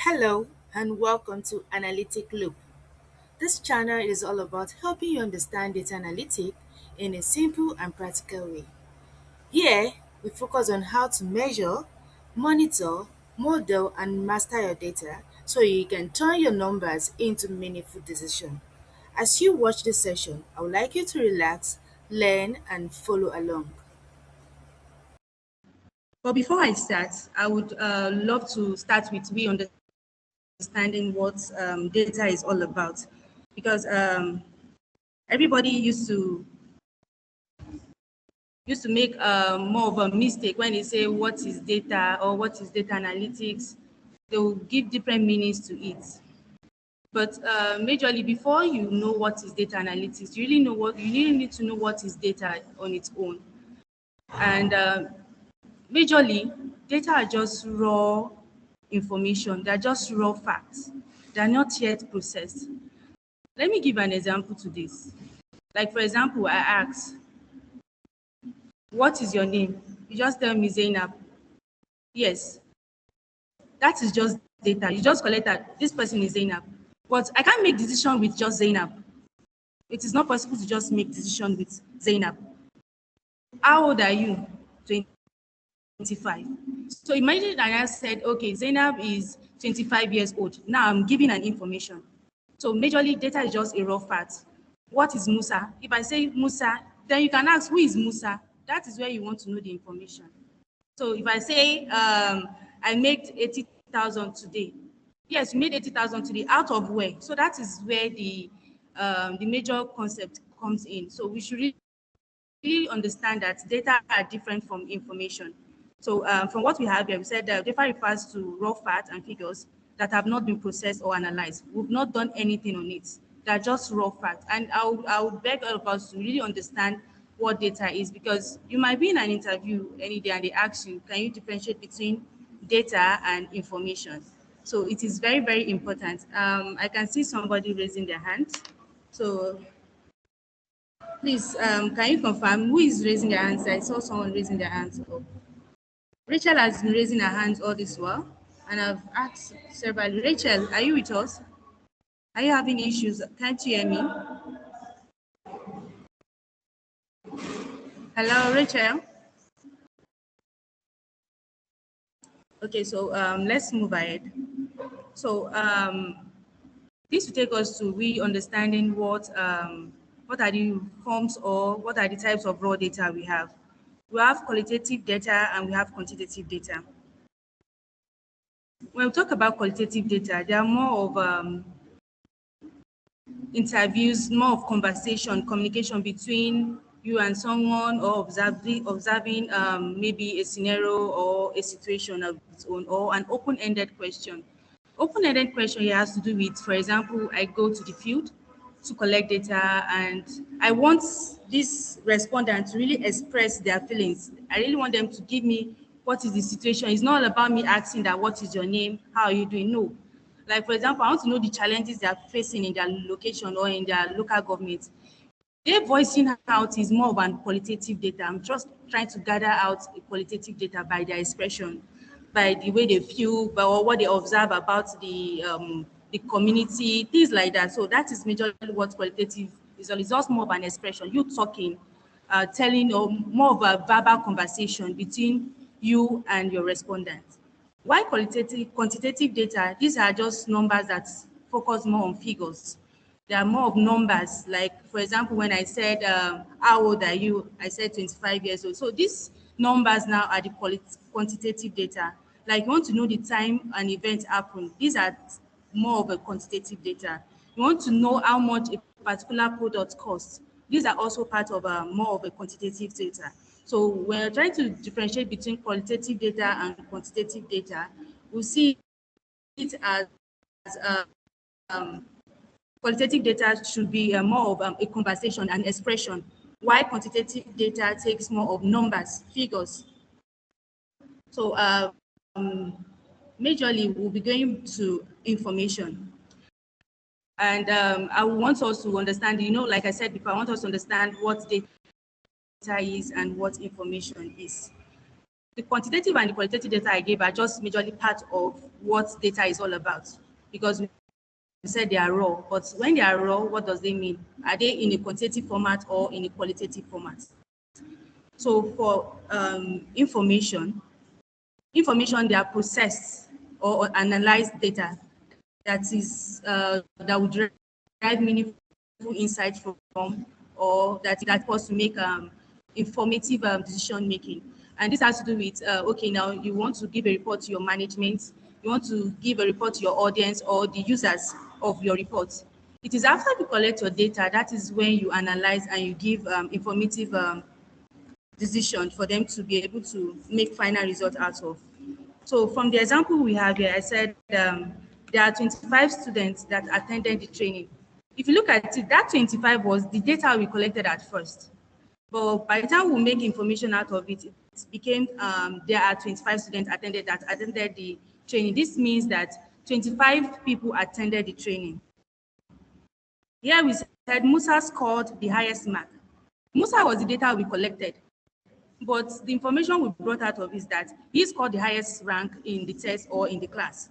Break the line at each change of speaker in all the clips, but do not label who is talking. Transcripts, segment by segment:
Hello and welcome to Analytic Loop. This channel is all about helping you understand data analytics in a simple and practical way. Here, we focus on how to measure, monitor, model, and master your data so you can turn your numbers into meaningful decisions. As you watch this session, I would like you to relax, learn, and follow along.
But before I start, I would love to start with we understanding what data is all about, because everybody used to make more of a mistake when they say what is data or what is data analytics. They will give different meanings to it. But majorly, before you know what is data analytics, you really need to know what is data on its own. And majorly, data are just raw information. They're just raw facts. They're not yet processed. Let me give an example to this. Like, for example, I ask, what is your name? You just tell me Zainab. Yes, that is just data. You just collect that this person is Zainab. But I can't make decision with just Zainab. It is not possible to just make decision with Zainab. How old are you? 25. So imagine that I said, okay, Zainab is 25 years old. Now I'm giving an information. So majorly data is just a raw fact. What is Musa? If I say Musa, then you can ask who is Musa? That is where you want to know the information. So if I say I made 80,000 today, yes, you made 80,000 today. Out of where? So that is where the major concept comes in. So we should really understand that data are different from information. So from what we have here, we said that data refers to raw facts and figures that have not been processed or analyzed. We've not done anything on it. They're just raw facts. And I would beg all of us to really understand what data is, because you might be in an interview any day and they ask you, can you differentiate between data and information? So it is very, very important. I can see somebody raising their hand. So please, can you confirm who is raising their hands? I saw someone raising their hands up. Rachel has been raising her hands all this while, and I've asked several. Rachel, are you with us? Are you having issues? Can't you hear me? Hello, Rachel. Okay, so let's move ahead. So this will take us to we understanding what are the forms or what are the types of raw data we have. We have qualitative data and we have quantitative data. When we talk about qualitative data, they are more of interviews, more of conversation, communication between you and someone, or observing maybe a scenario or a situation of its own, or an open-ended question. Open-ended question here has to do with, for example, I go to the field to collect data and I want this respondent to really express their feelings. I really want them to give me what is the situation. It's not about me asking that what is your name, how are you doing? No. Like, for example, I want to know the challenges they are facing in their location or in their local government. Their voicing out is more of an qualitative data. I'm just trying to gather out qualitative data by their expression, by the way they feel, by or what they observe about the community, things like that. So that is majorly what qualitative is. It's just more of an expression. You talking, telling, or more of a verbal conversation between you and your respondent. Why quantitative data? These are just numbers that focus more on figures. They are more of numbers. Like, for example, when I said, how old are you? I said 25 years old. So these numbers now are the quantitative data. Like, you want to know the time an event happened. These are more of a quantitative data. You want to know how much a particular product costs. These are also part of more of a quantitative data. So when you're trying to differentiate between qualitative data and quantitative data, we see it as um, qualitative data should be more of a conversation and expression, while quantitative data takes more of numbers, figures. So majorly, we'll be going to information. And I want us to understand, like I said before, I want us to understand what data is and what information is. The quantitative and the qualitative data I gave are just majorly part of what data is all about, because we said they are raw. But when they are raw, what does they mean? Are they in a quantitative format or in a qualitative format? So for information, they are processed or analyzed data that would derive meaningful insight from, or that was to make informative decision making. And this has to do with okay, now you want to give a report to your management, you want to give a report to your audience or the users of your report. It is after you collect your data that is when you analyze and you give informative decision for them to be able to make final result out of. So from the example we have here, I said there are 25 students that attended the training. If you look at it, that 25 was the data we collected at first. But by the time we make information out of it, it became there are 25 students attended the training. This means that 25 people attended the training. Here we said Musa scored the highest mark. Musa was the data we collected. But the information we brought out of is that he scored the highest rank in the test or in the class.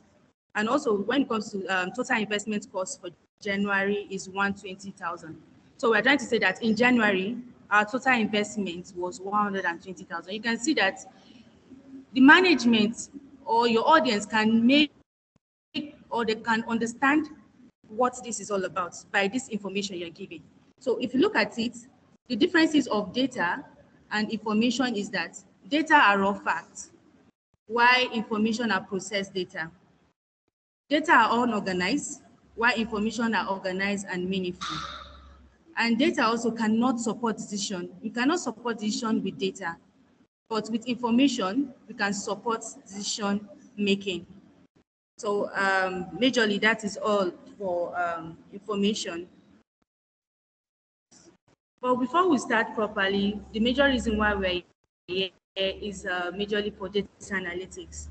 And also, when it comes to total investment cost for January is 120,000. So we're trying to say that in January, our total investment was 120,000. You can see that the management or your audience can make or they can understand what this is all about by this information you're giving. So if you look at it, the differences of data and information is that data are raw facts, while information are processed data. Data are unorganized, while information are organized and meaningful. And data also cannot support decision. You cannot support decision with data, but with information, we can support decision making. So majorly, that is all for information. But before we start properly, the major reason why we're here is majorly for data analytics.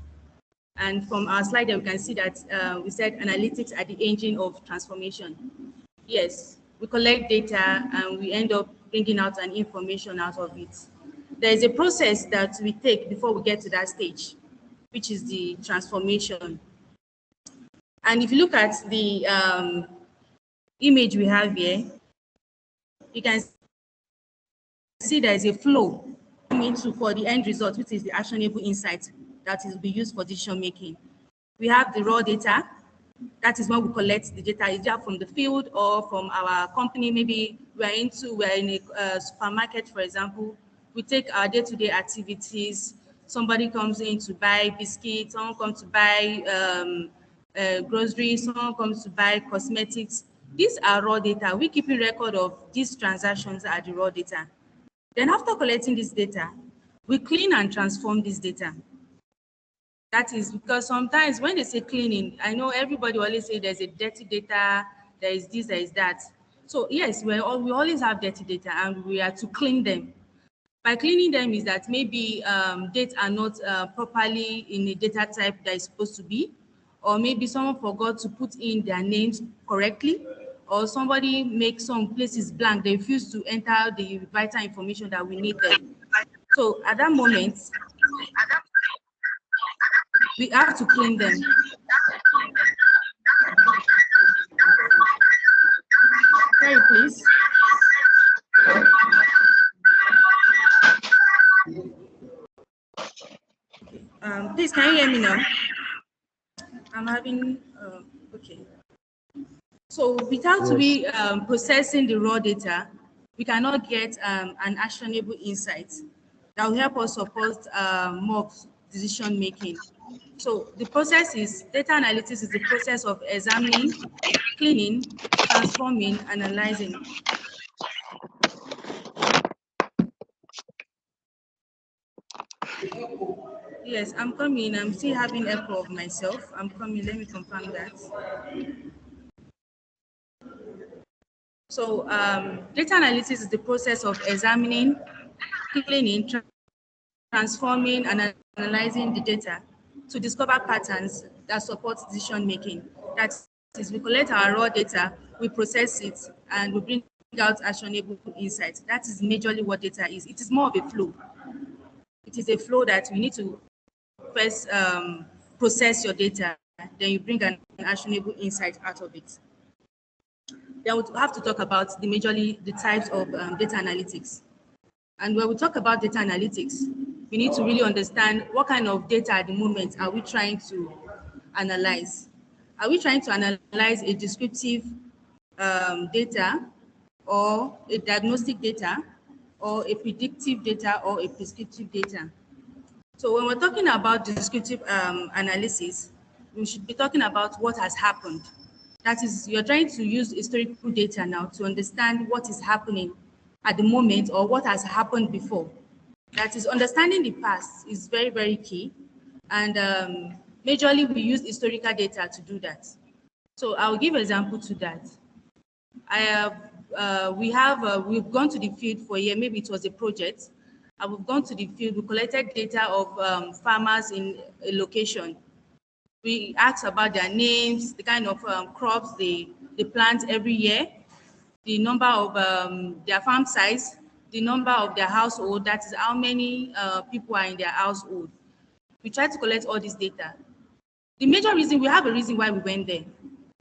And from our slide there, we can see that we said analytics are the engine of transformation. Yes, we collect data and we end up bringing out an information out of it. There is a process that we take before we get to that stage, which is the transformation. And if you look at the image we have here, you can see there is a flow into for the end result, which is the actionable insight that will be used for decision making. We have the raw data. That is when we collect the data, either from the field or from our company. Maybe we're in a supermarket, for example. We take our day-to-day activities. Somebody comes in to buy biscuits, someone comes to buy groceries, someone comes to buy cosmetics. These are raw data. We keep a record of these transactions are the raw data. Then after collecting this data, we clean and transform this data. That is because sometimes when they say cleaning, I know everybody always say there's a dirty data, there is this, there is that. So yes, we always have dirty data and we are to clean them. By cleaning them is that maybe dates are not properly in a data type that is supposed to be, or maybe someone forgot to put in their names correctly, or somebody makes some places blank, they refuse to enter the vital information that we need there. So at that moment, we have to clean them. Sorry, please. Please, can you hear me now? I'm having, okay. So without we processing the raw data, we cannot get an actionable insight that will help us support more decision making. So the process is, data analytics is the process of examining, cleaning, transforming, analyzing. Yes, I'm coming. I'm still having echo of myself. I'm coming. Let me confirm that. So data analytics is the process of examining, cleaning, transforming, and analyzing the data to discover patterns that support decision making. That is, we collect our raw data, we process it, and we bring out actionable insights. That is majorly what data is. It is more of a flow. It is a flow that we need to first process your data. then you bring an actionable insight out of it. Then we'll have to talk about the types of data analytics. And when we talk about data analytics, we need to really understand what kind of data at the moment are we trying to analyze. Are we trying to analyze a descriptive data, or a diagnostic data, or a predictive data, or a prescriptive data? So when we're talking about descriptive analysis, we should be talking about what has happened. That is, you're trying to use historical data now to understand what is happening at the moment or what has happened before. That is, understanding the past is very, very key. And majorly, we use historical data to do that. So I'll give an example to that. I have, we've gone to the field for a year, maybe it was a project. We've gone to the field, we collected data of farmers in a location. We asked about their names, the kind of crops they plant every year, the number of their farm size, the number of their household, that is how many people are in their household. We tried to collect all this data. The major reason, we have a reason why we went there.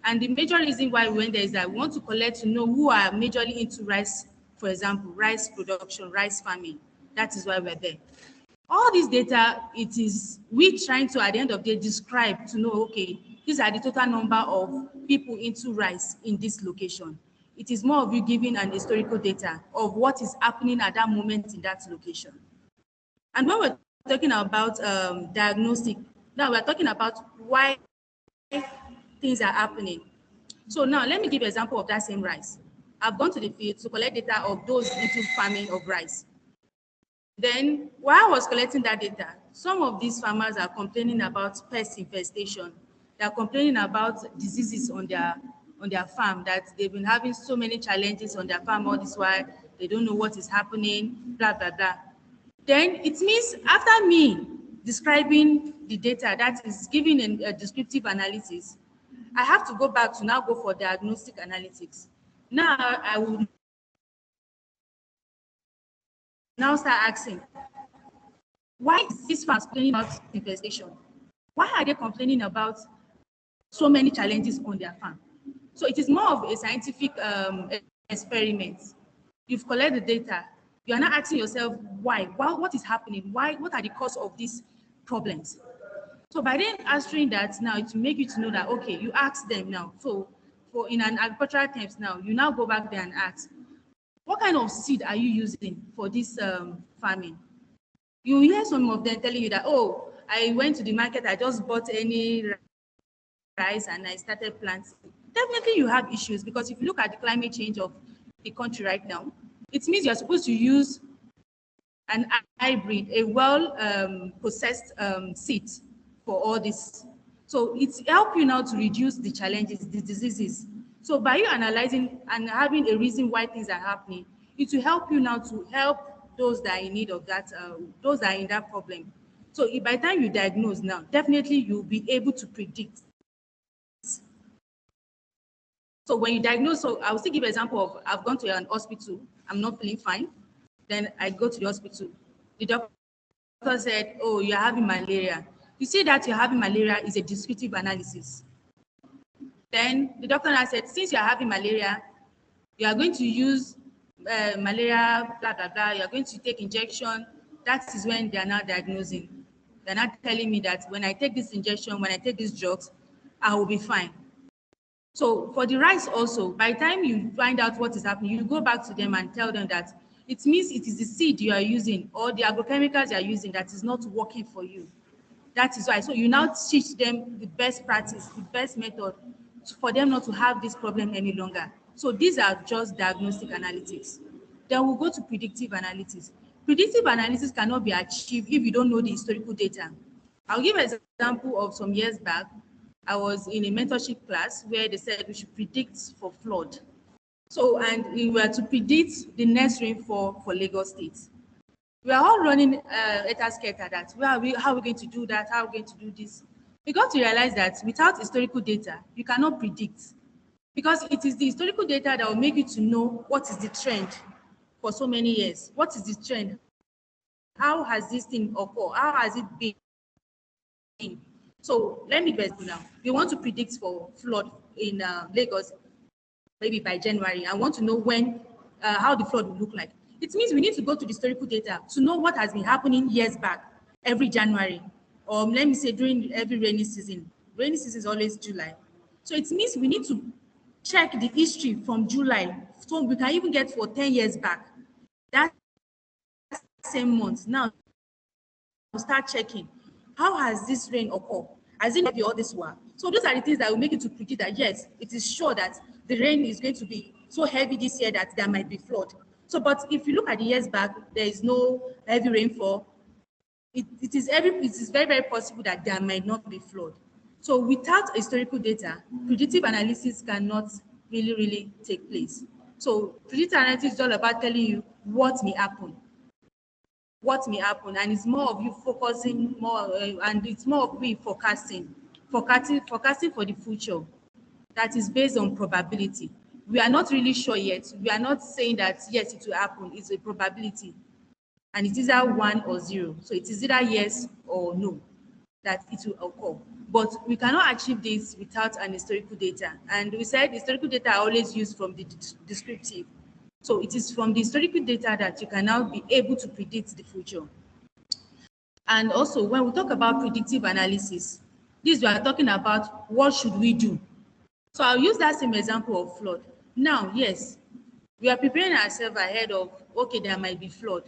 And the major reason why we went there is that we want to collect to know who are majorly into rice, for example, rice production, rice farming. That is why we're there. All this data, it is we trying to, at the end of the day, describe to know, okay, these are the total number of people into rice in this location. It is more of you giving an historical data of what is happening at that moment in that location. And when we're talking about diagnostic, now we're talking about why things are happening. So now let me give an example of that same rice. I've gone to the field to collect data of those into farming of rice. Then while I was collecting that data, some of these farmers are complaining about pest infestation. They are complaining about diseases on their farm, that they've been having so many challenges on their farm all this while. They don't know what is happening, blah, blah, blah. Then it means after me describing the data, that is giving a descriptive analysis, I have to go back to now go for diagnostic analytics. Now I will now start asking, why is this farm complaining about infestation? Why are they complaining about so many challenges on their farm? So it is more of a scientific experiment. You've collected the data. You are now asking yourself, why? What is happening? Why? What are the cause of these problems? So by then answering that now, it will make you to know that, okay, you ask them now. So for in an agricultural terms now, you now go back there and ask, what kind of seed are you using for this farming? You hear some of them telling you that, oh, I went to the market, I just bought any rice and I started planting. Definitely you have issues, because if you look at the climate change of the country right now, it means you're supposed to use an hybrid, a well processed seed for all this. So it's help you now to reduce the challenges, the diseases. So by you analyzing and having a reason why things are happening, it will help you now to help those that are in need of that, those that are in that problem. So if by the time you diagnose now, definitely you'll be able to predict. So when you diagnose, so I will still give an example of, I've gone to an hospital, I'm not feeling fine. Then I go to the hospital. The doctor said, oh, you're having malaria. You see that you're having malaria is a descriptive analysis. Then the doctor now said, since you're having malaria, you are going to use malaria, blah, blah, blah. You're going to take injection. That is when they are now diagnosing. They're not telling me that when I take this injection, when I take these drugs, I will be fine. So for the rice also, by the time you find out what is happening, you go back to them and tell them that it means it is the seed you are using or the agrochemicals you are using that is not working for you. That is why. So you now teach them the best practice, the best method for them not to have this problem any longer. So these are just diagnostic analytics. Then we'll go to predictive analytics. Predictive analysis cannot be achieved if you don't know the historical data. I'll give an example of some years back. I was in a mentorship class where they said we should predict for flood. So, and we were to predict the next rainfall for Lagos State. We are all running scatter that. How are we going to do that? How are we going to do this? We got to realize that without historical data, you cannot predict, because it is the historical data that will make you to know what is the trend for so many years. What is the trend? How has this thing occurred? How has it been? So let me give example now. We want to predict for flood in Lagos, maybe by January. I want to know when, how the flood will look like. It means we need to go to the historical data to know what has been happening years back, every January, or let me say during every rainy season. Rainy season is always July. So it means we need to check the history from July. So we can even get for 10 years back. That same month. Now start checking, how has this rain occur? Has it heavy all this while? So those are the things that will make you to predict that yes, it is sure that the rain is going to be so heavy this year that there might be flood. So, but if you look at the years back, there is no heavy rainfall. It is very, very possible that there might not be flood. So without historical data, predictive analysis cannot really take place. So predictive analysis is all about telling you what may happen, and it's more of you focusing more, and it's more of we forecasting for the future. That is based on probability. We are not really sure yet. We are not saying that yes, it will happen. It's a probability, and it is either 1 or 0. So it is either yes or no that it will occur. But we cannot achieve this without an historical data. And we said historical data are always used from the descriptive. So it is from the historical data that you can now be able to predict the future. And also, when we talk about predictive analysis, this we are talking about what should we do. So I'll use that same example of flood. Now, yes, we are preparing ourselves ahead of, okay, there might be flood.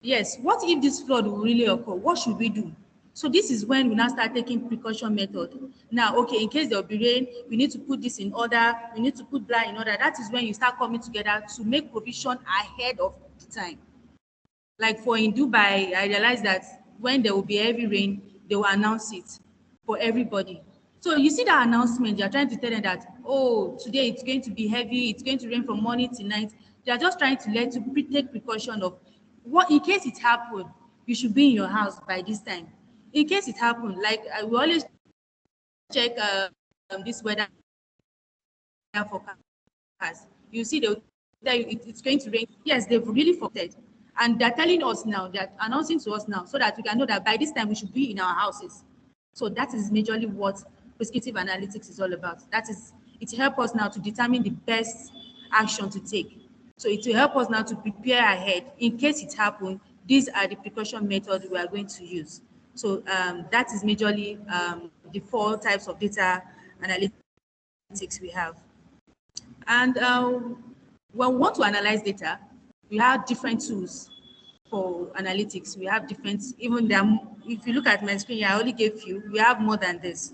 Yes, what if this flood will really occur? What should we do? So this is when we now start taking precaution method. Now, okay, in case there will be rain, we need to put this in order, we need to put that in order. That is when you start coming together to make provision ahead of the time. Like for in Dubai, I realized that when there will be heavy rain, they will announce it for everybody. So you see that announcement, they are trying to tell them that, oh, today it's going to be heavy, it's going to rain from morning to night. They are just trying to let you take precaution of what in case it happened, you should be in your house by this time. In case it happened, like I will always check this weather forecast. You see, they'll tell you it's going to rain. Yes, they've really forecasted. And they're telling us now, they're announcing to us now so that we can know that by this time we should be in our houses. So that is majorly what prescriptive analytics is all about. That is, it helps us now to determine the best action to take. So it will help us now to prepare ahead. In case it happens, these are the precaution methods we are going to use. So that is majorly the 4 types of data analytics we have. And when we want to analyze data, we have different tools for analytics. We have different, even them, if you look at my screen, I only gave few. We have more than this.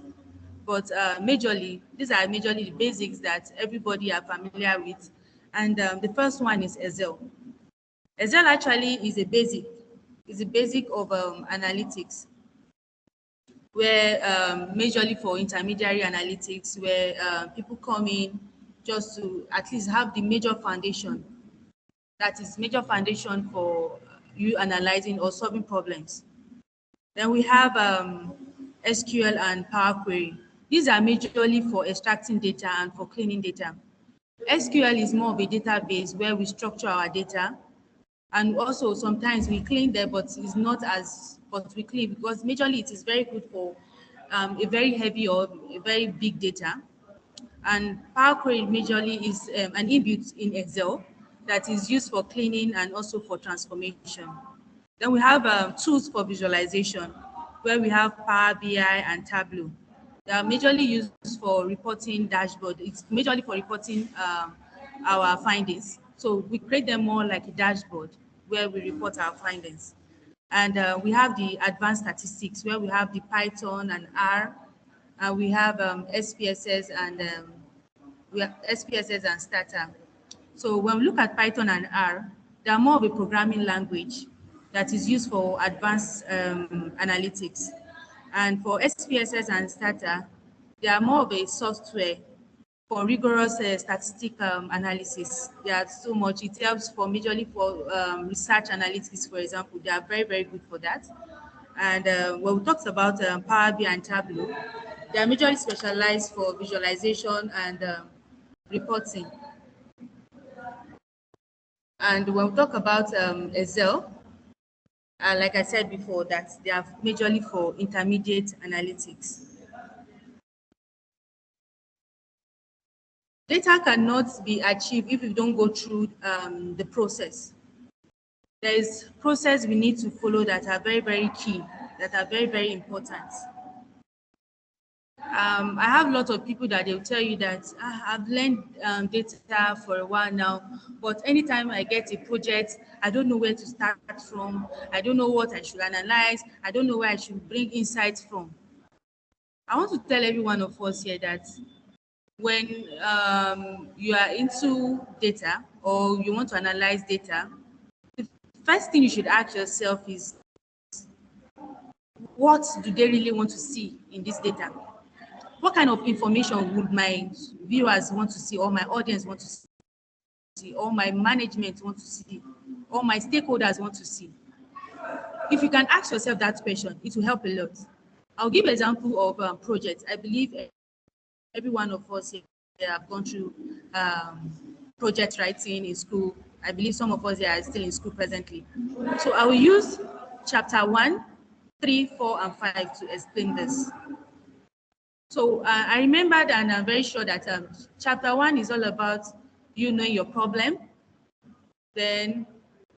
But majorly, these are majorly the basics that everybody are familiar with. And the first one is Excel. Excel actually is a basic of analytics, where majorly for intermediary analytics, where people come in just to at least have the major foundation. That is major foundation for you analyzing or solving problems. Then we have SQL and Power Query. These are majorly for extracting data and for cleaning data. SQL is more of a database where we structure our data, and also sometimes we clean them, but it's not as but we clean because majorly it is very good for a very heavy or a very big data. And Power Query majorly is an inbuilt in Excel that is used for cleaning and also for transformation. Then we have tools for visualization, where we have Power BI and Tableau. They are majorly used for reporting dashboard. It's majorly for reporting our findings. So we create them more like a dashboard where we report our findings. And we have the advanced statistics, where we have the Python and R. We have SPSS and Stata. So when we look at Python and R, they are more of a programming language that is used for advanced analytics. And for SPSS and Stata, they are more of a software for rigorous statistic analysis. They are so much, it helps for majorly for research analytics, for example. They are very, very good for that. And when we talked about Power BI and Tableau, they are majorly specialized for visualization and reporting. And when we talk about Excel, like I said before, that they are majorly for intermediate analytics. Data cannot be achieved if you don't go through the process. There is process we need to follow that are very, very key, that are very, very important. I have lots of people that they'll tell you that I've learned data for a while now, but anytime I get a project, I don't know where to start from. I don't know what I should analyze. I don't know where I should bring insights from. I want to tell every one of us here that when you are into data or you want to analyze data, the first thing you should ask yourself is, what do they really want to see in this data? What kind of information would my viewers want to see, or my audience want to see, or my management want to see, or my stakeholders want to see? If you can ask yourself that question, it will help a lot. I'll give an example of projects. I believe every one of us here have gone through project writing in school. I believe some of us here are still in school presently. So I will use chapter 1, 3, 4, and 5 to explain this. So I remembered, and I'm very sure that chapter 1 is all about you knowing your problem, then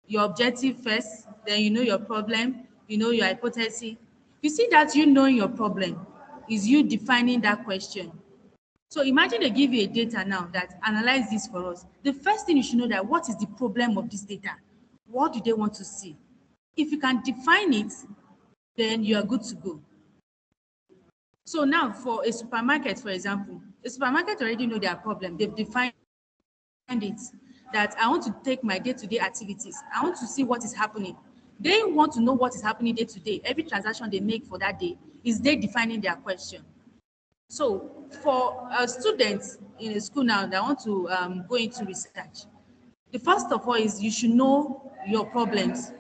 your objective first, then you know your problem, you know your hypothesis. You see that you knowing your problem is you defining that question. So imagine they give you a data now that analyze this for us. The first thing you should know that what is the problem of this data? What do they want to see? If you can define it, then you are good to go. So now for a supermarket, for example, a supermarket already know their problem. They've defined it that I want to take my day-to-day activities. I want to see what is happening. They want to know what is happening day to day. Every transaction they make for that day is they defining their question. So for students in a school now that want to go into research, the first of all is you should know your problems.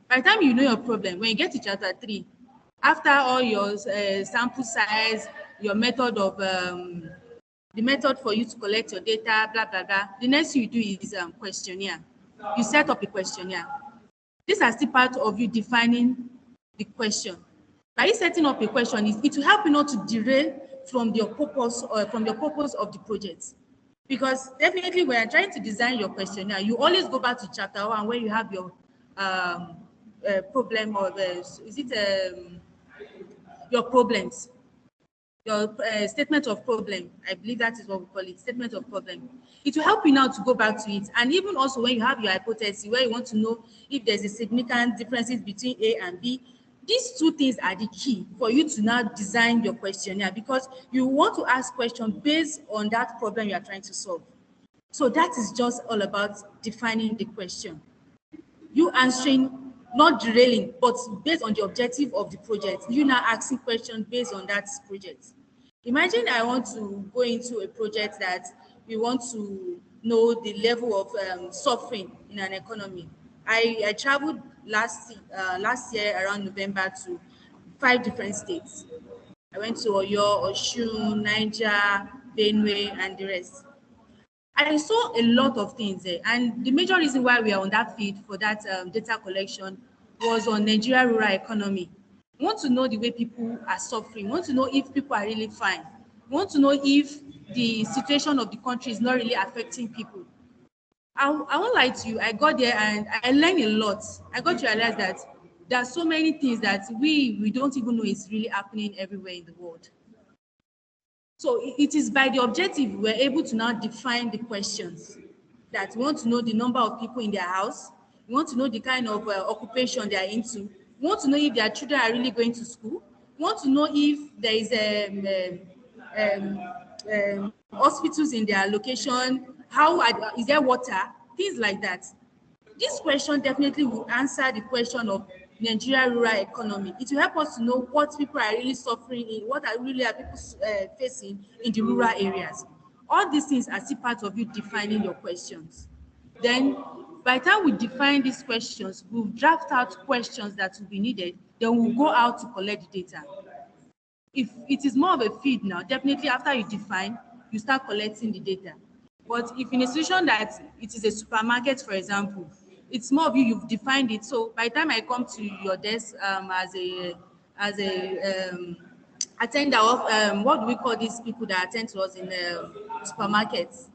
By the time you know your problem, when you get to chapter 3, after all your sample size, your method of the method for you to collect your data, blah blah blah, the next thing you do is questionnaire. You set up a questionnaire. This is still part of you defining the question. By you setting up a question, it will help you not to derail from your purpose or from the purpose of the project. Because definitely when you're trying to design your questionnaire, you always go back to chapter 1 where you have your problem, or is it your problems, your statement of problem. I believe that is what we call it, statement of problem. It will help you now to go back to it. And even also when you have your hypothesis, where you want to know if there's a significant differences between A and B, these two things are the key for you to now design your questionnaire, because you want to ask questions based on that problem you are trying to solve. So that is just all about defining the question. You answering, not derailing, but based on the objective of the project. You now asking questions based on that project. Imagine I want to go into a project that we want to know the level of suffering in an economy. I traveled last year around November to 5 different states. I went to Oyo, Osun, Niger, Benue, and the rest. I saw a lot of things there, and the major reason why we are on that feed for that data collection was on Nigeria rural economy. We want to know the way people are suffering. We want to know if people are really fine. We want to know if the situation of the country is not really affecting people. I won't lie to you. I got there and I learned a lot. I got to realize that there are so many things that we don't even know is really happening everywhere in the world. So it is by the objective we're able to now define the questions, that we want to know the number of people in their house. We want to know the kind of occupation they are into. We want to know if their children are really going to school. We want to know if there is hospitals in their location. Is there water? Things like that. This question definitely will answer the question of Nigeria rural economy. It will help us to know what people are really suffering in, what are really are people facing in the rural areas. All these things are still part of you defining your questions. Then, by the time we define these questions, we'll draft out questions that will be needed. Then we'll go out to collect the data. If it is more of a feed now, definitely after you define, you start collecting the data. But if in a situation that it is a supermarket, for example, it's more of you've defined it. So by the time I come to your desk as a attender of what do we call these people that attend to us in supermarkets?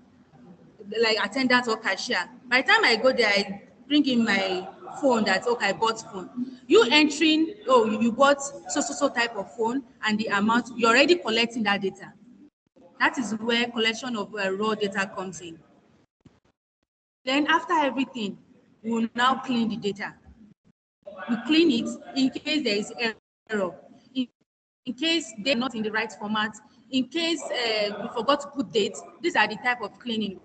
like attendant or cashier. By the time I go there, I bring in my phone that, okay, I bought phone. You entering, oh, you bought so type of phone and the amount, you're already collecting that data. That is where collection of raw data comes in. Then after everything, we will now clean the data. We clean it in case there is error, in case they're not in the right format, in case we forgot to put dates. These are the type of cleaning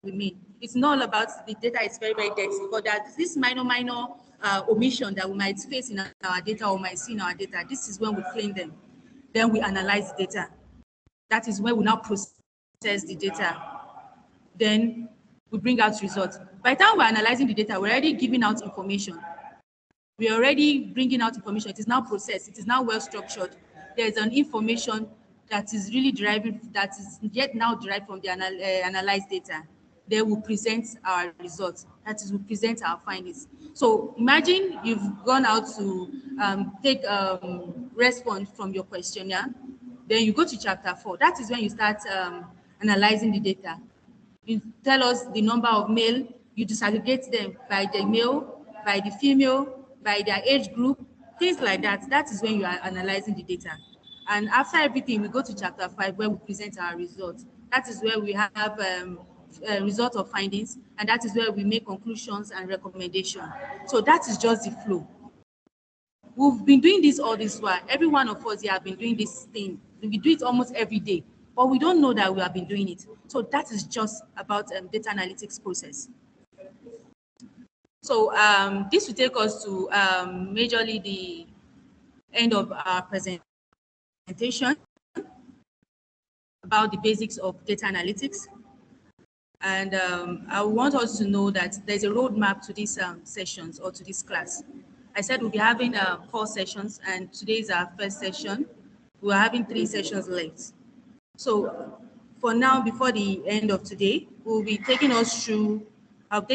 we mean. It's not all about the data is very, very dirty, but that this minor omission that we might face in our data or might see in our data. This is when we clean them. Then we analyze the data. That is when we now process the data. Then we bring out results. By the time we're analyzing the data, we're already giving out information. We're already bringing out information. It is now processed. It is now well structured. There is an information that is really deriving, that is yet now derived from the analyzed data. Then we present our results. That is, we present our findings. So imagine you've gone out to take response from your questionnaire. Then you go to chapter 4. That is when you start analyzing the data. You tell us the number of male, you disaggregate them by the male, by the female, by their age group, things like that. That is when you are analyzing the data. And after everything, we go to chapter 5 where we present our results. That is where we have result of findings, and that is where we make conclusions and recommendations. So that is just the flow. We've been doing this all this while. Every one of us here have been doing this thing. We do it almost every day, but we don't know that we have been doing it. So that is just about data analytics process. So this will take us to majorly the end of our presentation about the basics of data analytics. And I want us to know that there's a roadmap to these sessions or to this class. I said we'll be having 4 sessions, and today is our first session. We're having 3 sessions left. So for now, before the end of today, we'll be taking us through, Excel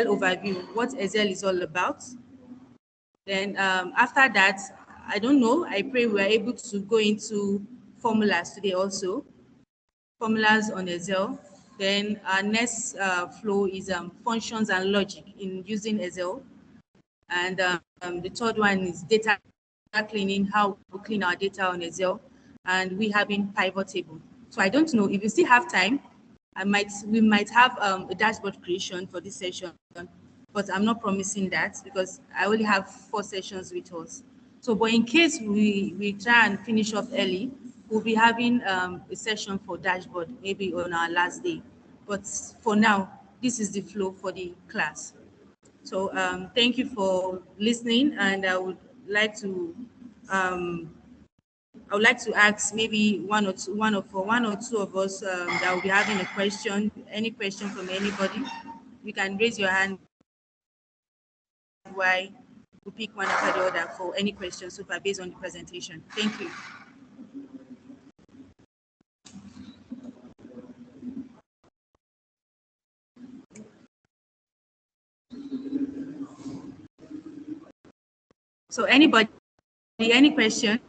overview, what Excel is all about. Then after that, I don't know, I pray we're able to go into formulas today also, formulas on Excel. Then our next flow is functions and logic in using Excel. And the third one is data cleaning, how we clean our data on Excel, and we having pivot table. So I don't know if you still have time. We might have a dashboard creation for this session, but I'm not promising that because I only have 4 sessions with us. So, but in case we try and finish off early, we'll be having a session for dashboard maybe on our last day. But for now, this is the flow for the class. So thank you for listening, and I would like to ask maybe one or two of us that will be having a question. Any question from anybody, you can raise your hand. Why we pick one after the other for any questions so far based on the presentation. Thank you. So anybody, any question?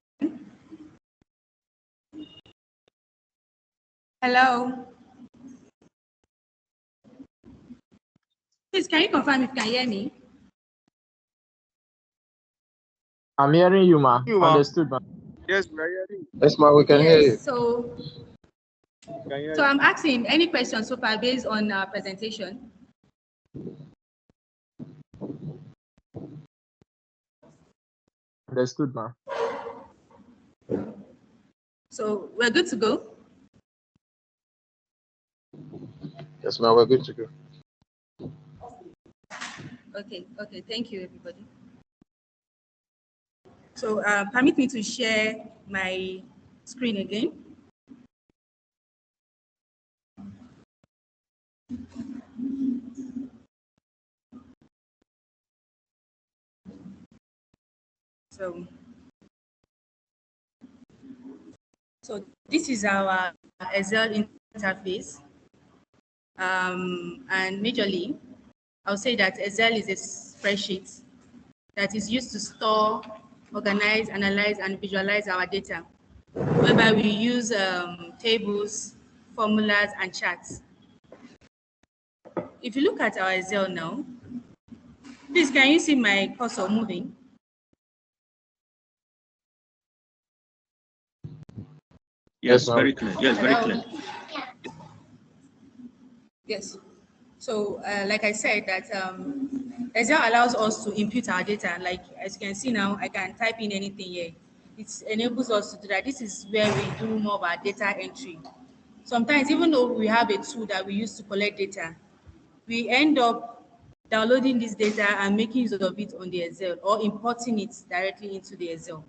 Hello. Please, can you confirm if you can hear me?
I'm hearing you, ma.
You, ma.
Understood, ma.
Yes, we are hearing.
Yes, ma. We can hear you.
So I'm asking any questions so far based on our presentation.
Understood, ma.
So we're good to go.
Yes, ma. We're good to go.
Okay. Thank you, everybody. So permit me to share my screen again. So this is our Excel interface. And majorly, I'll say that Excel is a spreadsheet that is used to store, organize, analyze, and visualize our data, whereby we use tables, formulas, and charts. If you look at our Excel now, please can you see my cursor moving?
Yes,
ma'am.
very clear. Yes, very
Hello?
clear.
Yes. So, like I said, that Excel allows us to input our data. Like as you can see now, I can type in anything here. It enables us to do that. This is where we do more of our data entry. Sometimes, even though we have a tool that we use to collect data, we end up downloading this data and making use of it on the Excel or importing it directly into the Excel.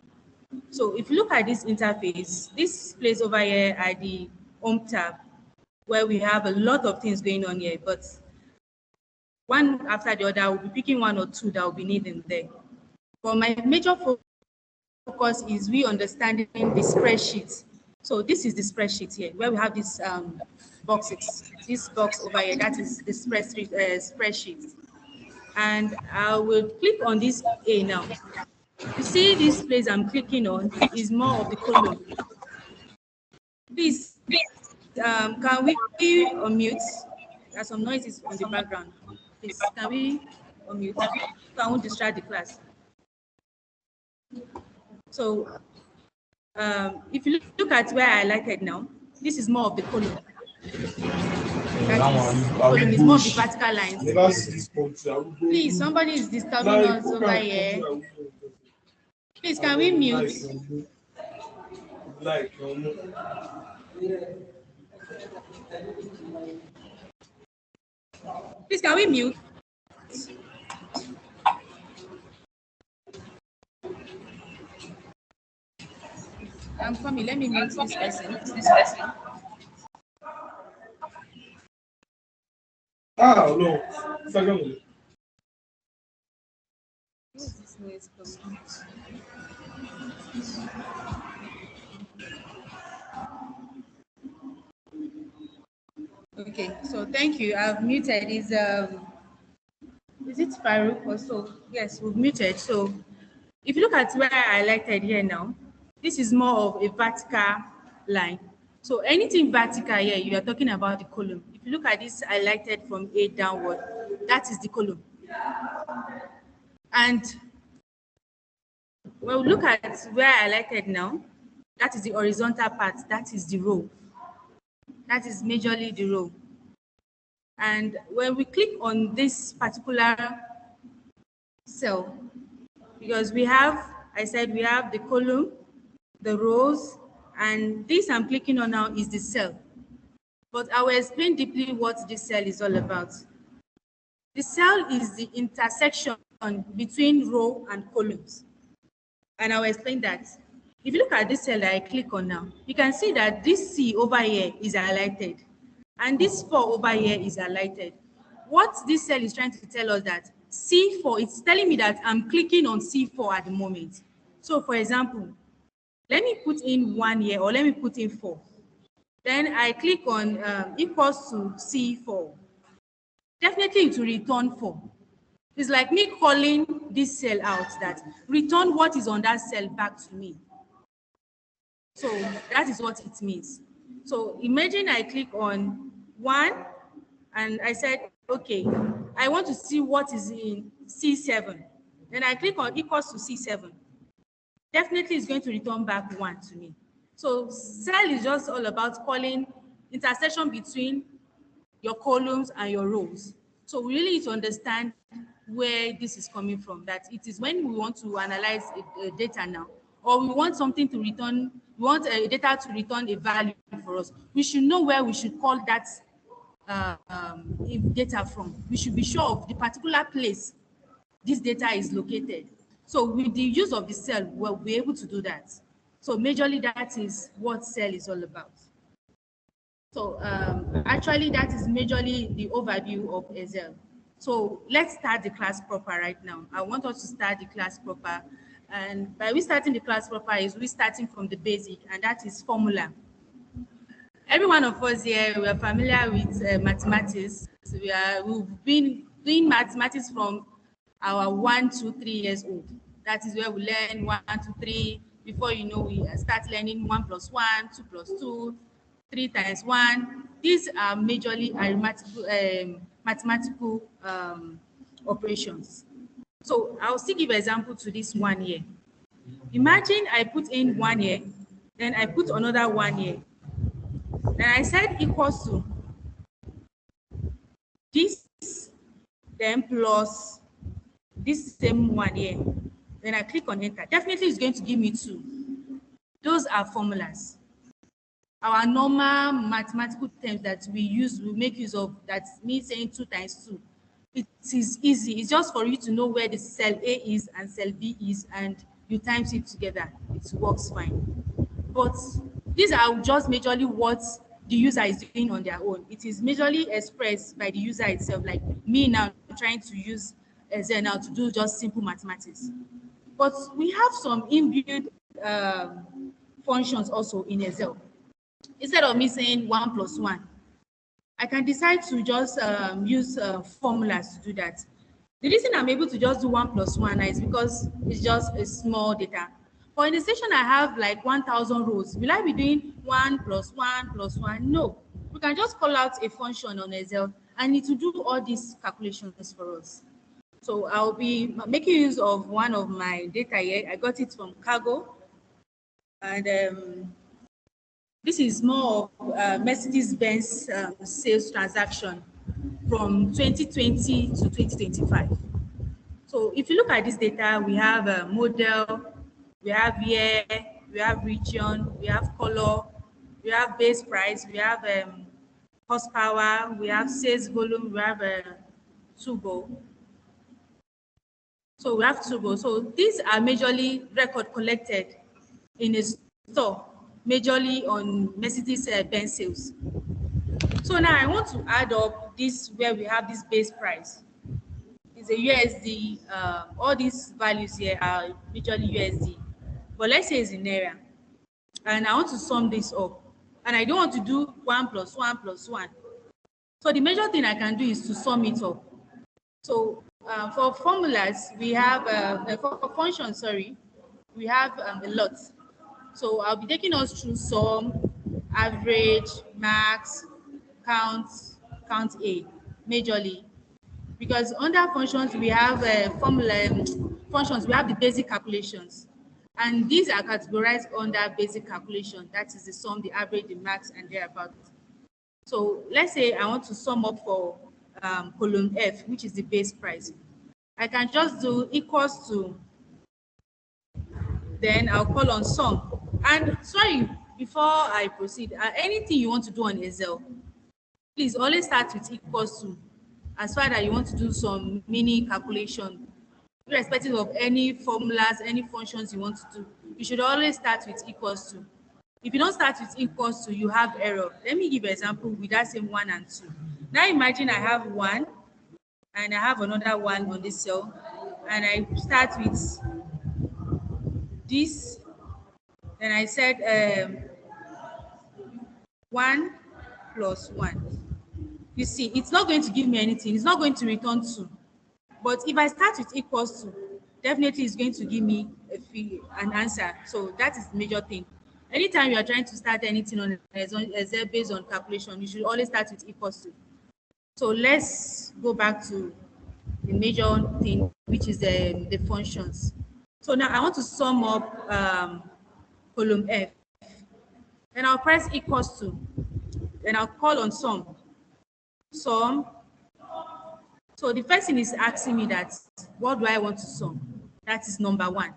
So if you look at this interface, this place over here at the Home tab, where we have a lot of things going on here, but one after the other, we'll be picking one or two that will be needed there. But my major focus is we understanding the spreadsheet. So this is the spreadsheet here, where we have these boxes. This box over here, that is the spreadsheet. And I will click on this A now. You see this place I'm clicking on is more of the column. Please, can we unmute? There's some noises on the background. Please, can we unmute? So I won't distract the class. So if you look at where I highlighted now, this is more of the column. That is, the column is more of the vertical lines. Please, somebody is disturbing us over here. Please, can we mute? Please, can we mute? I'm coming. Let me mute this person.
No. Second.
Where's this noise coming? Okay, so thank you. I've muted. Is it Farouk or so? Yes, we've muted. So if you look at where I highlighted here now, this is more of a vertical line. So anything vertical here, you are talking about the column. If you look at this highlighted from A downward, that is the column. And when we look at where I highlighted now, that is the horizontal part, that is the row. That is majorly the row. And when we click on this particular cell, because we have, I said we have the column, the rows, and this I'm clicking on now is the cell. But I will explain deeply what this cell is all about. The cell is the intersection between row and columns. And I will explain that. If you look at this cell that I click on now, you can see that this C over here is highlighted. And this 4 over here is highlighted. What this cell is trying to tell us that C4, it's telling me that I'm clicking on C4 at the moment. So for example, let me put in 1 here, or let me put in 4. Then I click on equals to C4. Definitely it will return 4. It's like me calling this cell out that return what is on that cell back to me. So that is what it means. So imagine I click on 1 and I said, okay, I want to see what is in C7. Then I click on equals to C7. Definitely it's going to return back 1 to me. So cell is just all about calling intersection between your columns and your rows. So we really need to understand where this is coming from, that it is when we want to analyze data now, or we want something to return, we want data to return a value for us. We should know where we should call that data from. We should be sure of the particular place this data is located. So with the use of the cell, we'll be able to do that. So majorly that is what cell is all about. So actually that is majorly the overview of Excel. So let's start the class proper right now. I want us to start the class proper. And by we starting the class proper is we starting from the basic, and that is formula. Every one of us here, we are familiar with mathematics. We've been doing mathematics from our 1 to 3 years old. That is where we learn 1, 2, 3. Before you know, we start learning 1 plus 1, 2 plus 2, 3 times 1. These are majorly arithmetical, mathematical operations. So I'll still give example to this one here. Imagine I put in 1 here, then I put another 1 here. Then I said equals to this, then plus this same 1 here. Then I click on enter. Definitely it's going to give me 2. Those are formulas. Our normal mathematical terms that we make use of, that's me saying 2 times 2. It is easy. It's just for you to know where the cell A is and cell B is, and you times it together. It works fine. But these are just majorly what the user is doing on their own. It is majorly expressed by the user itself, like me now trying to use Excel now to do just simple mathematics. But we have some inbuilt functions also in Excel. Instead of me saying 1 plus 1, I can decide to just use formulas to do that. The reason I'm able to just do 1 plus 1 is because it's just a small data. But in the station, I have like 1,000 rows. Will I be doing 1 plus 1 plus 1? No. We can just call out a function on Excel and it will do all these calculations for us. So I'll be making use of one of my data here. I got it from Cargo. And this is more of Mercedes-Benz sales transaction from 2020 to 2025. So if you look at this data, we have a model, we have year, we have region, we have color, we have base price, we have horsepower, we have sales volume, we have turbo. So we have turbo. So these are majorly record collected in a store, majorly on Mercedes-Benz sales. So now I want to add up this where we have this base price. It's a USD. All these values here are majorly USD. But let's say it's in Naira. And I want to sum this up. And I don't want to do 1 plus 1 plus 1. So the major thing I can do is to sum it up. So for formulas, we have, for functions, sorry, we have a lot. So I'll be taking us through sum, average, max, count A, majorly. Because under functions, we have functions, we have the basic calculations. And these are categorized under basic calculation. That is the sum, the average, the max, and thereabout. So let's say I want to sum up for column F, which is the base price. I can just do equals to, then I'll call on sum. And sorry, before I proceed, anything you want to do on Excel, please always start with equals to, as far as you want to do some mini calculation, irrespective of any formulas, any functions you want to do, you should always start with equals to. If you don't start with equals to, you have error. Let me give an example with that same 1 and 2. Now imagine I have 1 and I have another 1 on this cell, and I start with this, then I said 1 plus 1. You see, it's not going to give me anything. It's not going to return 2. But if I start with equals to, definitely it's going to give me an answer. So that is the major thing. Anytime you are trying to start anything on Excel based on calculation, you should always start with equals to. So let's go back to the major thing, which is the functions. So now I want to sum up column F. Then I'll press equals to. Then I'll call on sum. Sum. So the first thing is asking me that, what do I want to sum? That is number 1.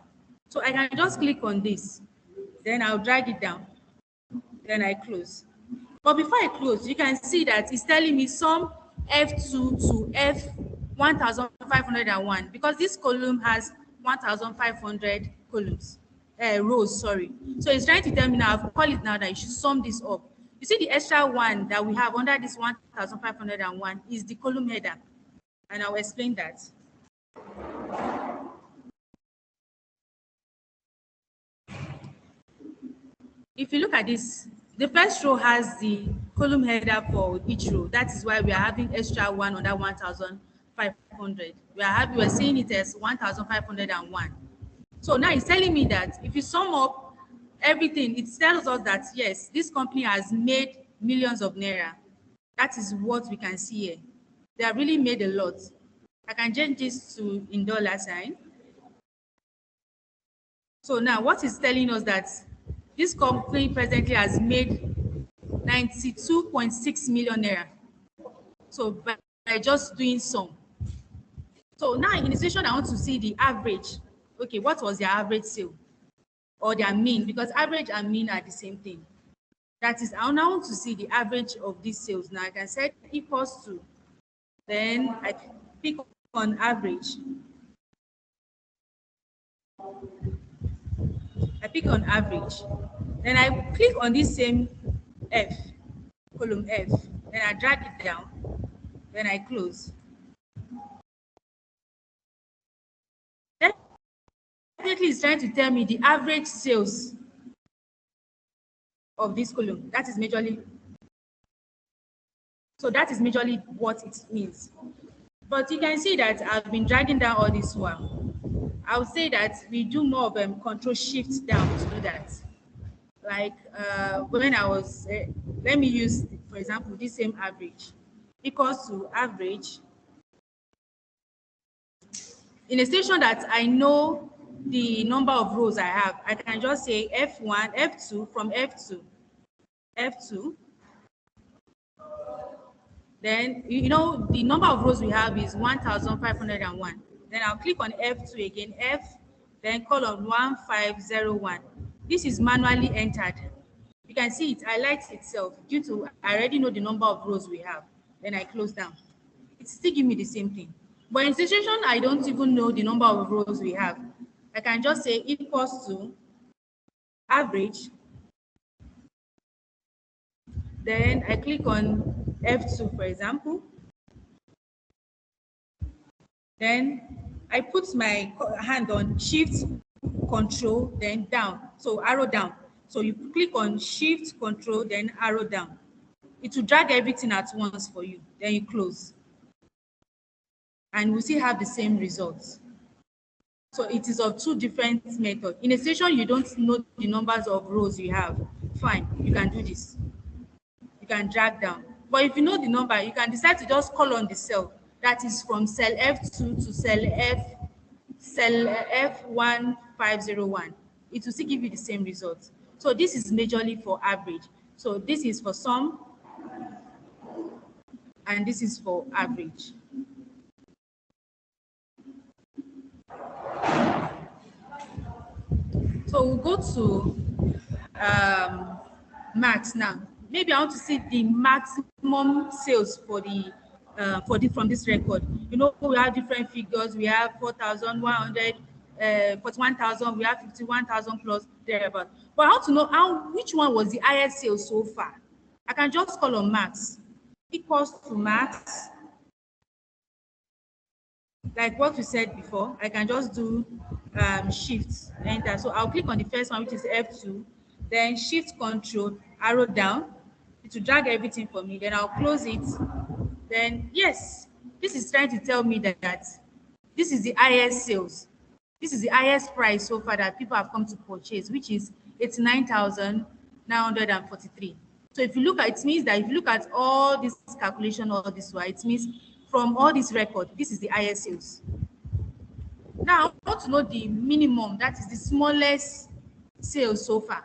So I can just click on this. Then I'll drag it down. Then I close. But before I close, you can see that it's telling me sum F2 to F1501, because this column has 1,500 columns, rows, sorry. So it's trying to tell me now, I've called it now that you should sum this up. You see the extra 1 that we have under this 1,501 is the column header. And I'll explain that. If you look at this, the first row has the column header for each row. That is why we are having extra 1 under 1,500. We are seeing it as 1,501. So now it's telling me that if you sum up everything, it tells us that yes, this company has made millions of naira. That is what we can see here. They have really made a lot. I can change this to in dollar sign. So now what is telling us that this company presently has made 92.6 million naira. So by just doing some. So now in the session, I want to see the average. Okay, what was their average sale or their mean? Because average and mean are the same thing. That is, I now want to see the average of these sales. Now I can set equals to, then I pick on average. I pick on average. Then I click on this same F, column F. Then I drag it down. Then I close. Definitely it's trying to tell me the average sales of this column. That is majorly. So that is majorly what it means. But you can see that I've been dragging down all this while. I would say that we do more of control shift down to do that. Like when I was, let me use, for example, this same average equals to average. In a station that I know the number of rows I have, I can just say F1, F2, from F2, F2. Then, you know, the number of rows we have is 1,501. Then I'll click on F2 again, F, then column 1501. This is manually entered. You can see it highlights itself due to I already know the number of rows we have. Then I close down. It still give me the same thing. But in situation, I don't even know the number of rows we have. I can just say equals to average. Then I click on F2, for example. Then I put my hand on shift, control, then down. So arrow down. So you click on shift, control, then arrow down. It will drag everything at once for you. Then you close. And we still have the same results. So it is of two different methods. In a station, you don't know the numbers of rows you have. Fine, you can do this. You can drag down. But if you know the number, you can decide to just call on the cell. That is from cell F2 to cell F1501. It will still give you the same result. So this is majorly for average. So this is for sum, and this is for average. So we'll go to max now. Maybe I want to see the maximum sales for the from this record. You know, we have different figures. We have 4,100, 41,000. We have 51,000 plus thereabout. But I want to know which one was the highest sale so far. I can just call on max equals to max. Like what we said before, I can just do shift enter. So I'll click on the first one, which is F2, then shift control arrow down. It will drag everything for me. Then I'll close it. Then yes, this is trying to tell me that this is the highest sales. This is the highest price so far that people have come to purchase, which is 89,943. So if you look at it, means that if you look at all this calculation, all this one, it means from all this record, this is the highest sales. Now I want to know the minimum, that is the smallest sales so far.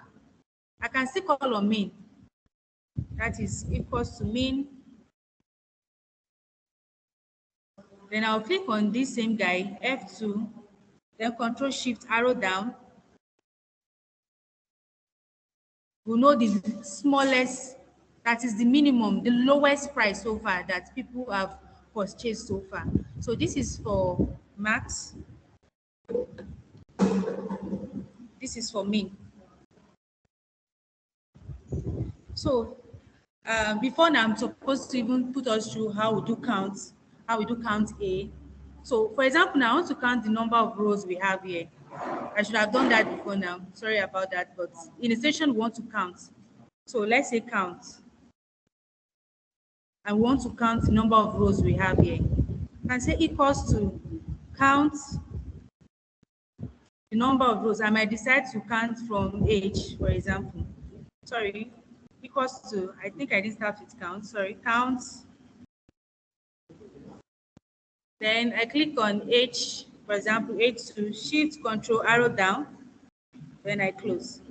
I can still call on mean. That is equals to mean. Then I'll click on this same guy, F2, then control shift arrow down. We'll know the smallest, that is the minimum, the lowest price so far that people have purchased so far. So this is for max. This is for min. So before now, I'm supposed to even put us through how we do count A. So for example, now I want to count the number of rows we have here. I should have done that before now. Sorry about that, but in a session we want to count. So let's say count. And we want to count the number of rows we have here. And say equals to count the number of rows. I might decide to count from H, for example. Sorry, equals to, I think I didn't start with count, sorry, count. Then I click on H, for example, H2, shift, control, arrow down, then I close.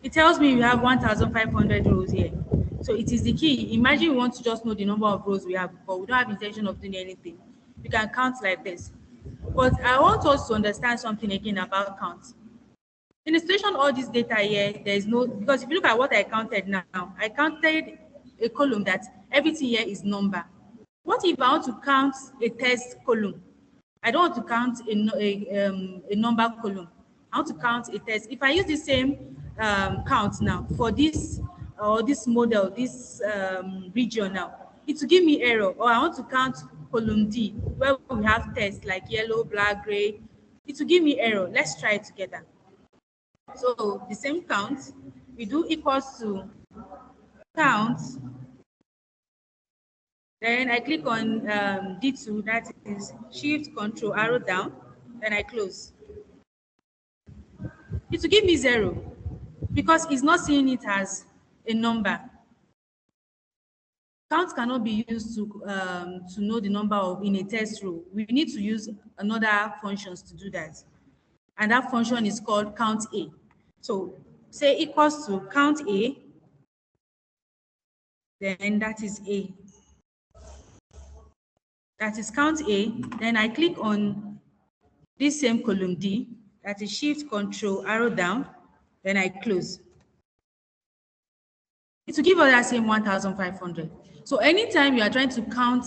It tells me we have 1,500 rows here. So it is the key. Imagine we want to just know the number of rows we have, but we don't have intention of doing anything. We can count like this. But I want us to understand something again about count. In the situation, all this data here, there is no, because if you look at what I counted now, I counted a column that everything here is number. What if I want to count a test column? I don't want to count a number column. I want to count a test. If I use the same count now for this or this model, this region now, it will give me error. Or I want to count column D, where we have tests like yellow, black, gray. It will give me error. Let's try it together. So the same count, we do equals to count. Then I click on D2, that is shift, control, arrow down, then I close. It will give me 0 because it's not seeing it as a number. Count cannot be used to know the number of in a test row. We need to use another functions to do that. And that function is called count A. So say equals to count A, then that is A. That is count A. Then I click on this same column D, that is shift, control, arrow down, then I close. It will give us that same 1,500. So anytime you are trying to count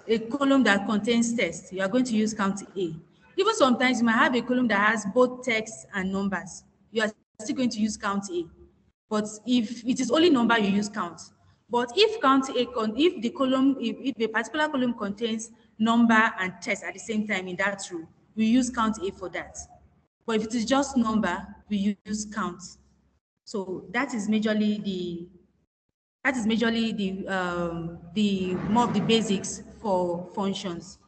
a column that contains text, you are going to use count A. Even sometimes you might have a column that has both text and numbers. You are still going to use count A. But if it is only number, you use count. But if count A, if the column, if a particular column contains number and text at the same time in that row, we use count A for that. But if it is just number, we use count. So that is majorly the more of the basics for functions.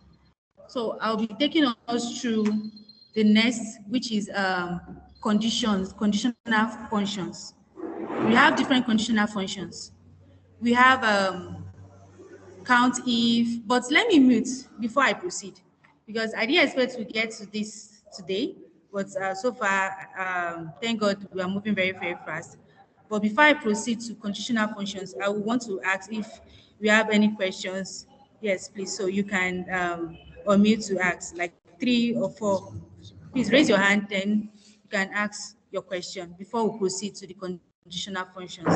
So I'll be taking us through the next, which is conditional functions. We have different conditional functions. We have COUNTIF, but let me mute before I proceed, because I didn't expect to get to this today, but so far, thank God, we are moving very, very fast. But before I proceed to conditional functions, I would want to ask if we have any questions. Yes, please, so you can unmute to ask, like 3 or 4. Please raise your hand, then you can ask your question before we proceed to the conditional functions.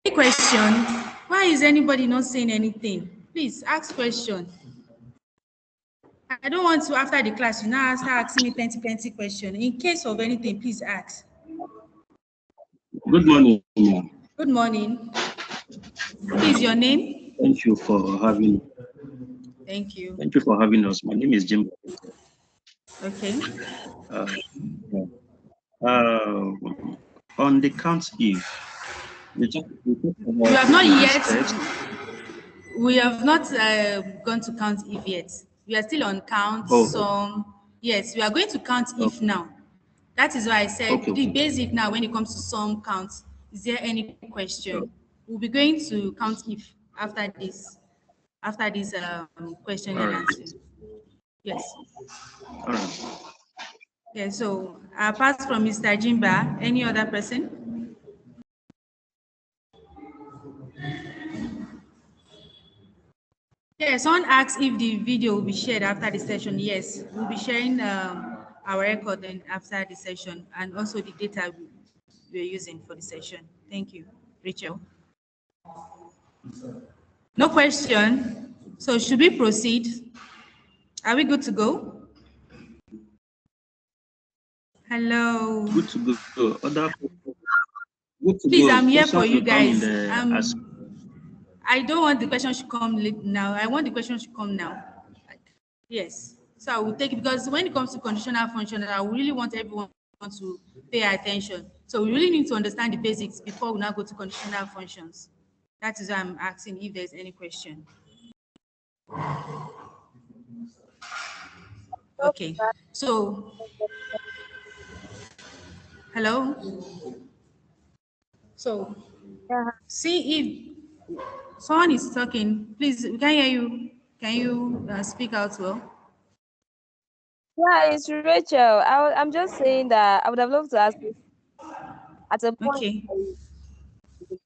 Any question? Why is anybody not saying anything? Please ask question. I don't want to, after the class, you now start asking me plenty question. In case of anything, please ask.
Good morning.
Good morning. Please, your name?
Thank you for having.
Thank you.
Thank you for having us. My name is Jim.
Okay.
On the COUNTIF, we
have not yet. We have not gone to COUNTIF yet. We are still on count, sum. Yes, we are going to COUNTIF now. That is why I said the basic now when it comes to sum, count. Is there any question? We'll be going to COUNTIF after this question and answer. Yes.
All right.
Yeah, so apart from Mr. Jimba, any other person? Yeah, someone asked if the video will be shared after the session. Yes, we'll be sharing our record then after the session, and also the data we're using for the session. Thank you, Rachel. No question. So should we proceed? Are we good to go? Hello.
Good to go.
Please, I'm here for you guys. I don't want the question to come late now. I want the question to come now. Yes. So I will take it because when it comes to conditional function, I really want everyone to pay attention. So we really need to understand the basics before we now go to conditional functions. That is why I'm asking if there's any question. Okay. So, hello. So,
Yeah,
see if someone is talking, please, we can hear you. Can you speak out well?
yeah, it's Rachel. I'm just saying that I would have loved to ask you at a point.
Okay.
I so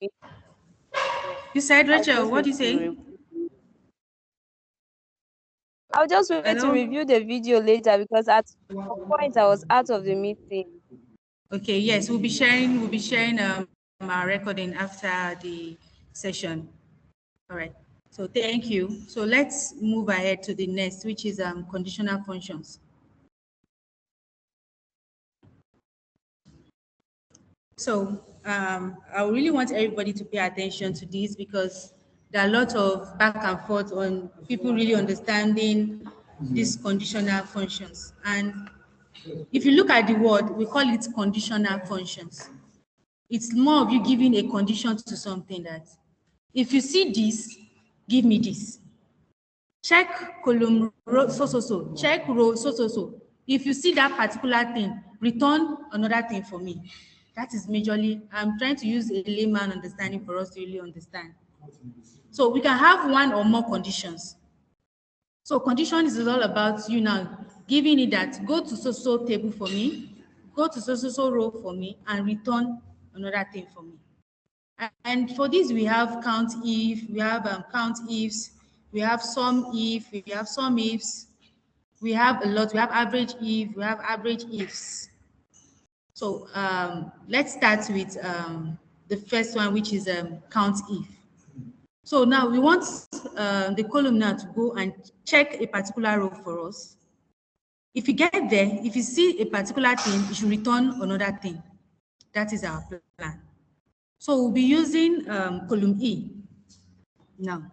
You said,
I'll
Rachel,
just
what
wait
do you
to.
say?
I'll just wait to
Hello?
review the video later because at some point I was out of the meeting.
Okay, yes, we'll be sharing our recording after the session. All right. So thank you. So let's move ahead to the next, which is conditional functions. So I really want everybody to pay attention to this because there are a lot of back and forth on people really understanding these conditional functions. And if you look at the word, we call it conditional functions. It's more of you giving a condition to something that if you see this, give me this. Check column row so. Check row so. If you see that particular thing, return another thing for me. That is majorly, I'm trying to use a layman understanding for us to really understand. So we can have one or more conditions. So condition is all about you now giving it that go to so table for me, go to so row for me, and return another thing for me. And for this, we have count if, we have count ifs, we have sum if, we have sum ifs, we have a lot, we have average if, we have average ifs. So let's start with the first one, which is count if. So now we want the column now to go and check a particular row for us. If you get there, if you see a particular thing, you should return another thing. That is our plan. So we'll be using column E now.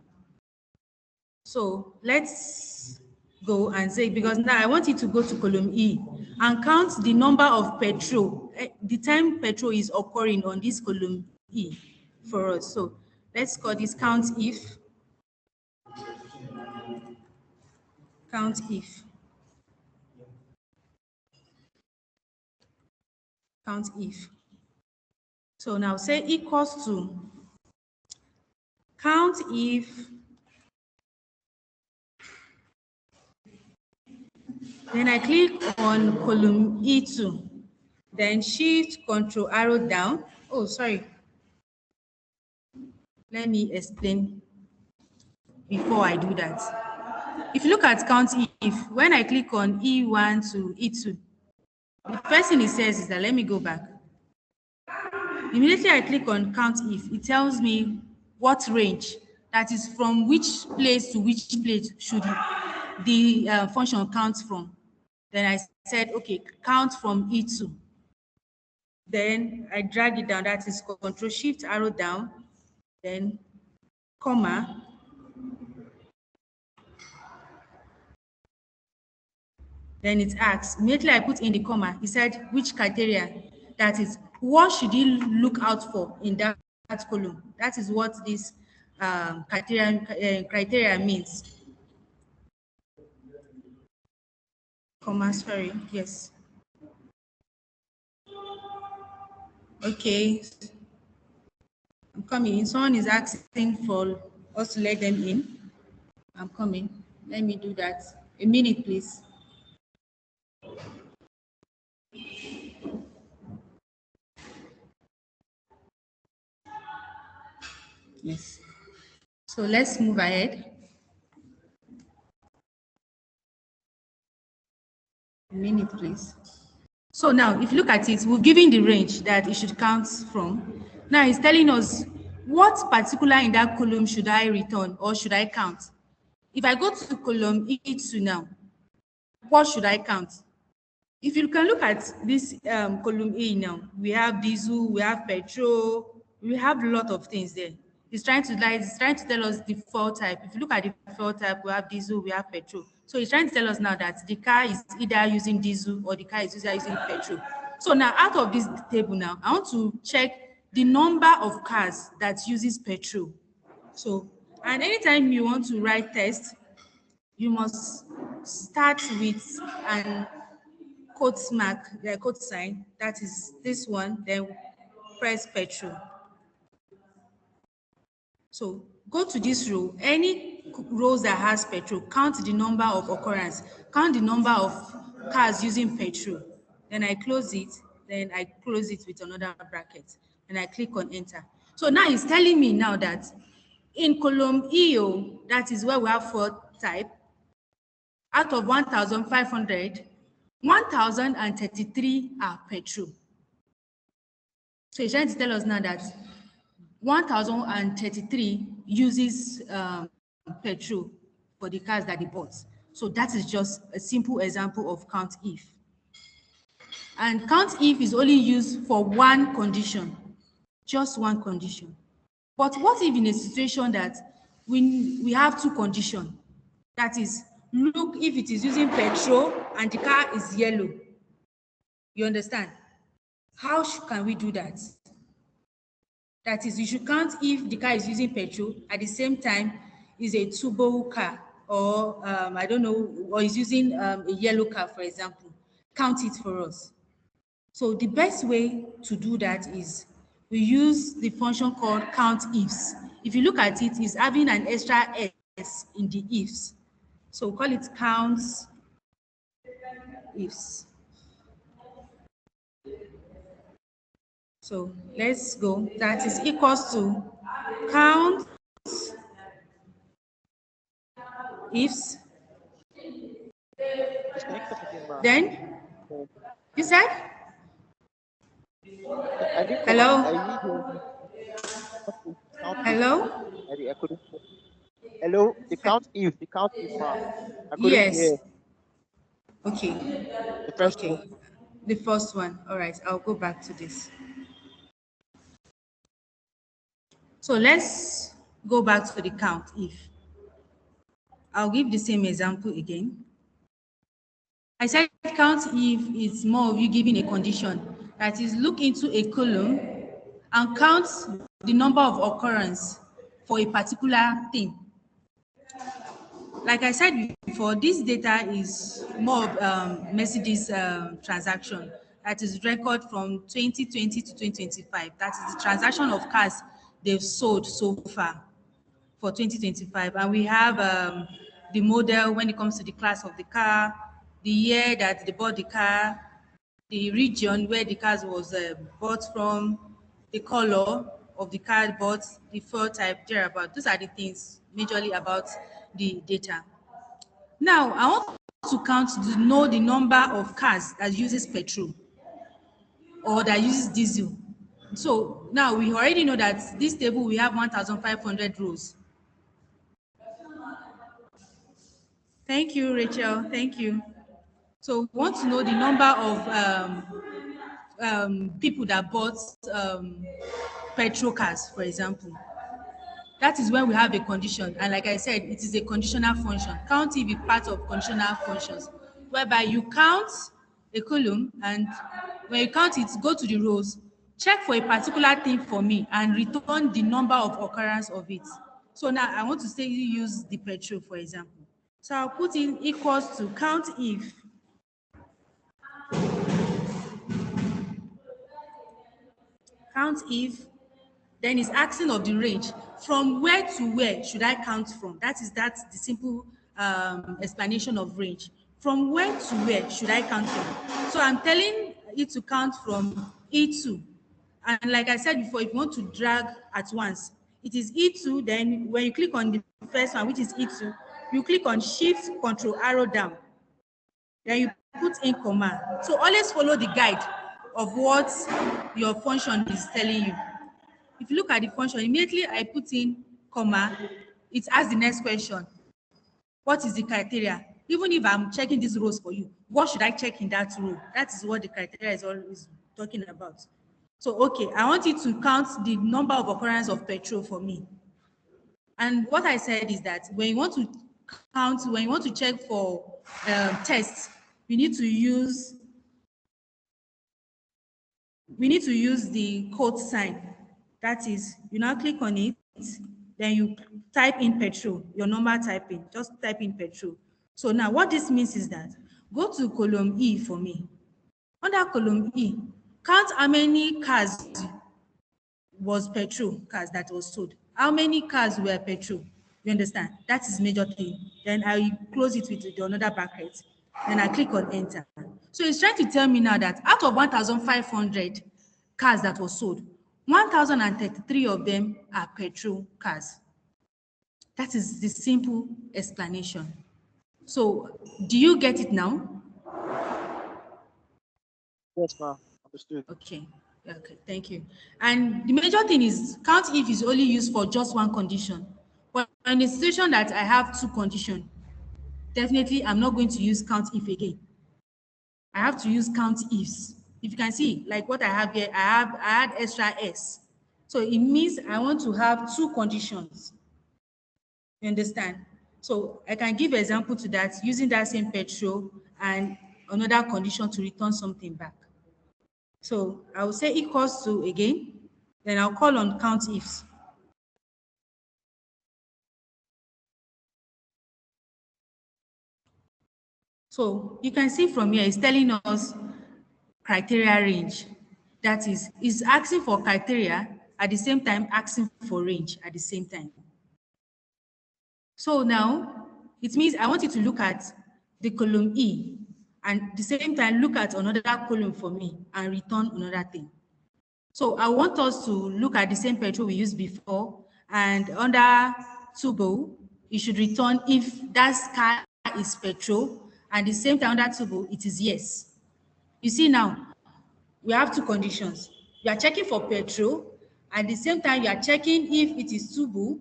So let's go and say, because now I want you to go to column E and count the number of petrol, the time petrol is occurring on this column E for us. So let's call this count if, count if, count if. So now say equals to count if, then I click on column E2, then shift control arrow down. Oh, sorry. Let me explain before I do that. If you look at count if, when I click on E1 to E2, the first thing it says is that, let me go back. Immediately I click on count if, it tells me what range, that is from which place to which place should the function count from. Then I said, okay, count from E2. Then I drag it down, that is control shift arrow down, then comma. Then it asks, immediately I put in the comma, he said, which criteria? That is, what should you look out for in that column? That is what this criteria means. Comma, sorry, yes. Okay, I'm coming. Someone is asking for us to let them in. I'm coming. Let me do that. A minute, please. Yes. So let's move ahead. A minute, please. So now, if you look at it, we've given the range that it should count from. Now it's telling us what particular in that column should I return or should I count? If I go to column E2 now, what should I count? If you can look at this column E now, we have diesel, we have petrol, we have a lot of things there. It's trying to tell us the fuel type. If you look at the fuel type, we have diesel, we have petrol. So he's trying to tell us now that the car is either using diesel or the car is either using petrol. So now out of this table now, I want to check the number of cars that uses petrol. So, and anytime you want to write test, you must start with an quote mark, the quote sign, that is this one, then press petrol. So go to this row, any rows that has petrol, count the number of occurrence, count the number of cars using petrol. Then I close it, then I close it with another bracket, and I click on enter. So now it's telling me now that in column EO, that is where we have 4 type, out of 1,500, 1,033 are petrol. So it's trying to tell us now that 1,033 uses petrol for the cars that they bought. So that is just a simple example of COUNTIF. And COUNTIF is only used for one condition, just one condition. But what if in a situation that we have 2 conditions? That is, look if it is using petrol and the car is yellow. You understand? How can we do that? That is, you should count if the car is using petrol at the same time is a turbo car, or I don't know, or is using a yellow car, for example. Count it for us. So the best way to do that is we use the function called COUNTIFs. If you look at it, it's having an extra S in the ifs. So we call it COUNTIFs. So let's go. That is equals to count ifs. Then you said
I didn't get it. I
hello,
didn't hear you. Count if.
hello.
I couldn't hear. Hello, the count if, ma. I couldn't
Yes.
hear
Okay.
the first one.
Okay. The first one. All right. I'll go back to this. So let's go back to the count if. I'll give the same example again. I said count if is more of you giving a condition. That is, look into a column and count the number of occurrence for a particular thing. Like I said before, this data is more of Mercedes transaction. That is record from 2020 to 2025. That is the transaction of cars they've sold so far for 2025. And we have the model when it comes to the class of the car, the year that they bought the car, the region where the car was bought from, the color of the car bought, the fuel type, thereabout. Those are the things majorly about the data. Now, I want to count to know the number of cars that uses petrol or that uses diesel. So now we already know that this table we have 1,500 rows. Thank you, Rachel. Thank you. So we want to know the number of people that bought petrol cars, for example. That is when we have a condition. And like I said, it is a conditional function. COUNTIF is part of conditional functions, whereby you count a column, and when you count it, go to the rows, check for a particular thing for me, and return the number of occurrence of it. So now I want to say use the petrol, for example. So I'll put in equals to COUNTIF. COUNTIF, then it's asking of the range. From where to where should I count from? That's the simple explanation of range. From where to where should I count from? So I'm telling it to count from E2. And like I said before, if you want to drag at once, it is E2. Then when you click on the first one, which is E2, you click on Shift Control arrow down. Then you put in comma. So always follow the guide of what your function is telling you. If you look at the function, immediately I put in comma, it asks the next question. What is the criteria? Even if I'm checking these rows for you, what should I check in that row? That is what the criteria is always talking about. So, okay, I want you to count the number of occurrence of petrol for me. And what I said is that when you want to count, when you want to check for tests, we need to use the quote sign. That is, you now click on it, then you type in petrol, your normal typing, just type in petrol. So now what this means is that go to column E for me. Under column E, count how many cars was petrol cars that was sold. How many cars were petrol? You understand? That is major thing. Then I close it with the another bracket. Then I click on enter. So it's trying to tell me now that out of 1,500 cars that was sold, 1,033 of them are petrol cars. That is the simple explanation. So do you get it now?
Yes, ma'am. Understood.
Okay. Okay, thank you. And the major thing is COUNTIF is only used for just one condition. But in a situation that I have two conditions, definitely I'm not going to use COUNTIF again. I have to use COUNTIFs. If you can see, like what I have here, I had extra S. So it means I want to have two conditions. You understand? So I can give example to that using that same petrol and another condition to return something back. So I will say equals to again, then I'll call on COUNTIFs. So you can see from here, it's telling us criteria range. That is, it's asking for criteria at the same time asking for range at the same time. So now it means I want you to look at the column E and at the same time look at another column for me and return another thing. So I want us to look at the same petrol we used before, and under tubo, it should return if that car is petrol, and the same time under tubo, it is yes. You see now, we have two conditions. You are checking for petrol, at the same time you are checking if it is tubo,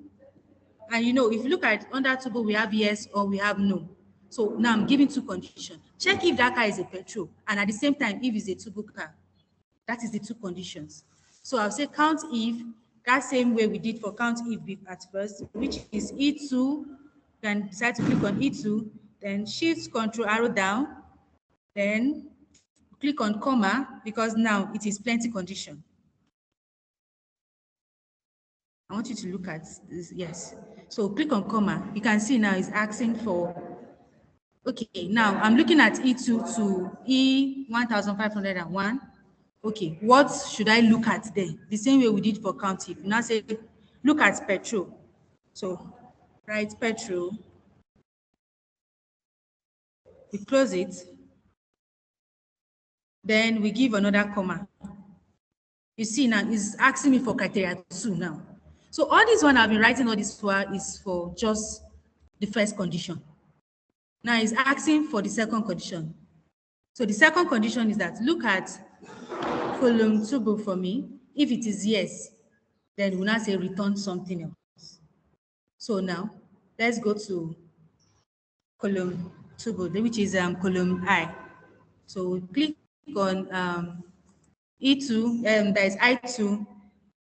and you know, if you look at under tubo, we have yes or we have no. So now I'm giving two conditions. Check if that car is a petrol, and at the same time, if it's a tubo car. That is the two conditions. So I'll say COUNTIF, that same way we did for COUNTIF at first, which is E2, then decide to click on E2, then shift control arrow down, then click on comma, because now it is plenty condition. I want you to look at this, yes. So click on comma, you can see now it's asking for, okay, now I'm looking at E2 to E1501. Okay, what should I look at there? The same way we did for COUNTIF. Now say, look at petrol. So, write petrol. We close it. Then we give another comma. You see now, it's asking me for criteria 2 now. So all this one I've been writing all this for is for just the first condition. Now it's asking for the second condition. So the second condition is that look at column tubo for me. If it is yes, then we'll not say return something else. So now let's go to column tubo, which is column I. So we click on E2, that is I2,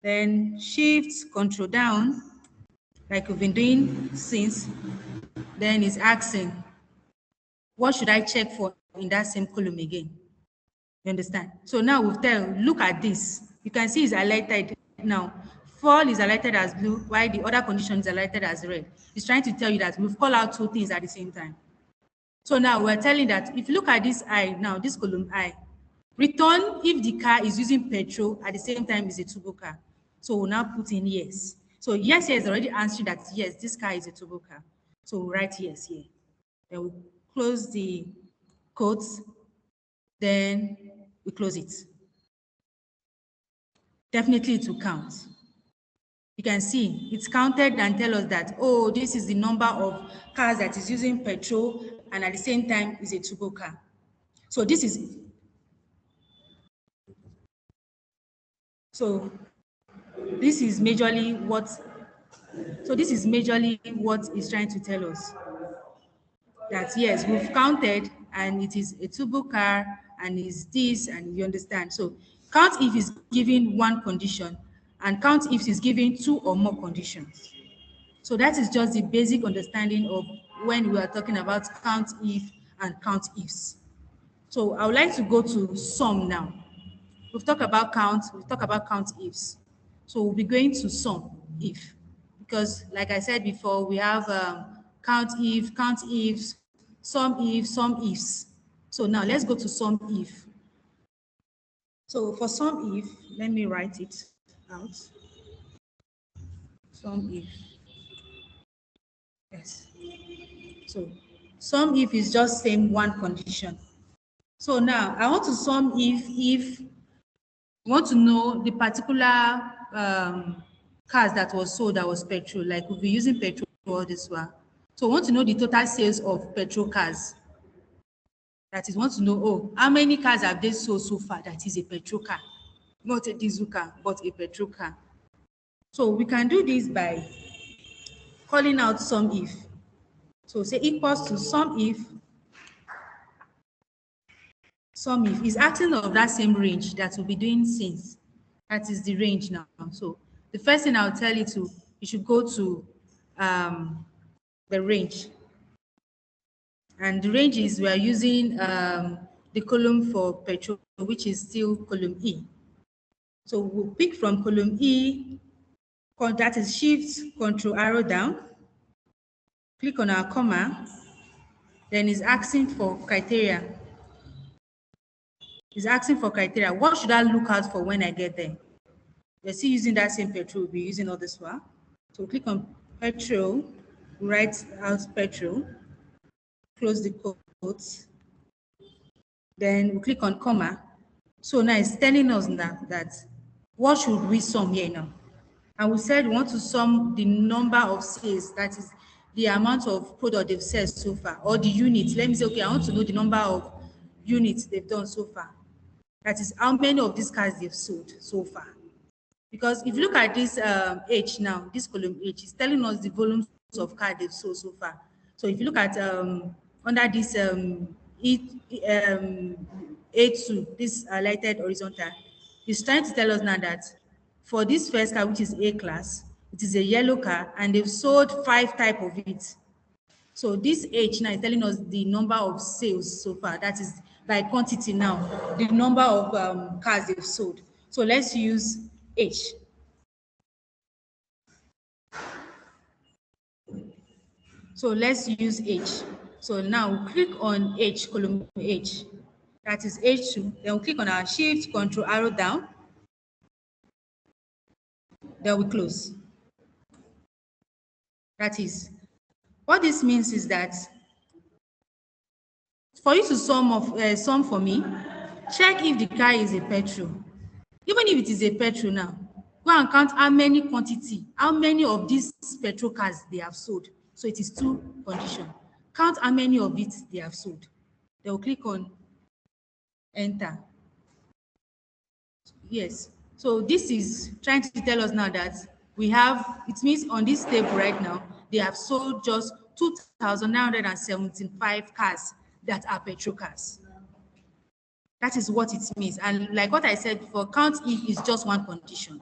then shift control down, like we've been doing since. Then it's asking, what should I check for in that same column again? You understand? So now we'll tell, look at this. You can see it's highlighted now. Fall is highlighted as blue, while the other condition is highlighted as red. It's trying to tell you that we've called out two things at the same time. So now we're telling that if you look at this I, now this column I, return if the car is using petrol at the same time is a turbo car. So we'll now put in yes. So yes here is already answering that yes, this car is a turbo car. So we'll write yes here. Then we close the quotes. Then we close it. Definitely it will count. You can see it's counted and tell us that, oh, this is the number of cars that is using petrol and at the same time is a turbo car. So this is majorly what it's trying to tell us. That yes, we've counted and it is a turbo car and is this, and you understand. So COUNTIF is giving one condition and COUNTIF is giving two or more conditions. So that is just the basic understanding of when we are talking about count if and count ifs. So I would like to go to sum now. We've talked about count ifs. So we'll be going to sum if, because like I said before, we have count ifs, some ifs. So now let's go to sum if. So for sum if, let me write it out. Sum if. Yes. So sum if is just same one condition. So now I want to sum if you want to know the particular cars that was sold that was petrol, like we'll be using petrol all this while. So I want to know the total sales of petrol cars. That is, want to know, oh, how many cars have they sold so far that is a petrol car, not a diesel car, but a petrol car. So we can do this by calling out sum if. So say equals to sum if is acting of that same range that we'll be doing since. That is the range now. So the first thing I'll tell you to, you should go to the range. And the range is, we are using the column for petrol, which is still column E. So we'll pick from column E, that is shift, control arrow down, click on our comma, then it's asking for criteria. It's asking for criteria. What should I look out for when I get there? We're still using that same petrol, we'll be using all this one. So click on petrol, write out petrol, close the quotes, then we click on comma. So now it's telling us that what should we sum here now? And we said we want to sum the number of sales, that is the amount of product they've sold so far, or the units. Let me say, okay, I want to know the number of units they've done so far. That is how many of these cars they've sold so far. Because if you look at this H now, this column H is telling us the volumes of cars they've sold so far. So if you look at under this A2, this highlighted horizontal, it's trying to tell us now that for this first car, which is A class, it is a yellow car, and they've sold 5 types of it. So this H now is telling us the number of sales so far. That is by quantity now, the number of cars they've sold. So let's use H. So let's use H. So now click on H, column H. That is H2. Then we click on our shift, control arrow down. Then we close. That is, what this means is that for you to sum for me, check if the car is a petrol. Even if it is a petrol now, go and count how many of these petrol cars they have sold. So it is 2 conditions. Count how many of it they have sold. They will click on enter. Yes. So this is trying to tell us now that we have, it means on this table right now, they have sold just 2,975 cars that are petrol cars. That is what it means. And like what I said before, count if is just one condition.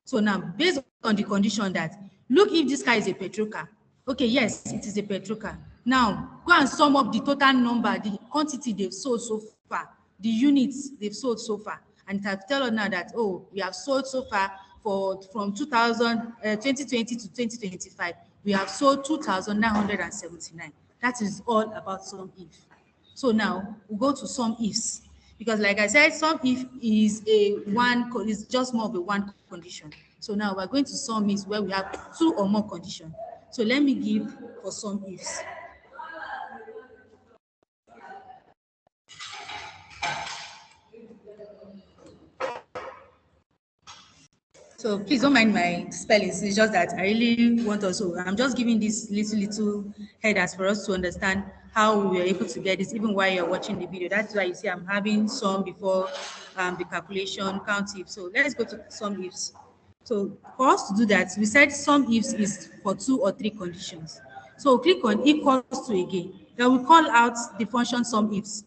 So now, based on the condition that, look if this car is a petrol car. Okay, yes, it is a petrol car. Now, go and sum up the total number, the quantity they've sold so far, the units they've sold so far. And it has tell us now that, oh, we have sold so far from 2020 to 2025, we have sold 2,979. That is all about sum if. So now, we'll go to sum ifs. Because like I said, sum if is just more of a one condition. So now we're going to sum ifs where we have 2 or more conditions. So let me give for sum ifs. So please don't mind my spellings. It's just that I really want also. I'm just giving these little headers for us to understand how we are able to get this, even while you're watching the video. That's why you see I'm having sum before the calculation, count if. So let's go to sum ifs. So for us to do that, we said sum ifs is for 2 or 3 conditions. So click on equals to again. Then we call out the function sum ifs.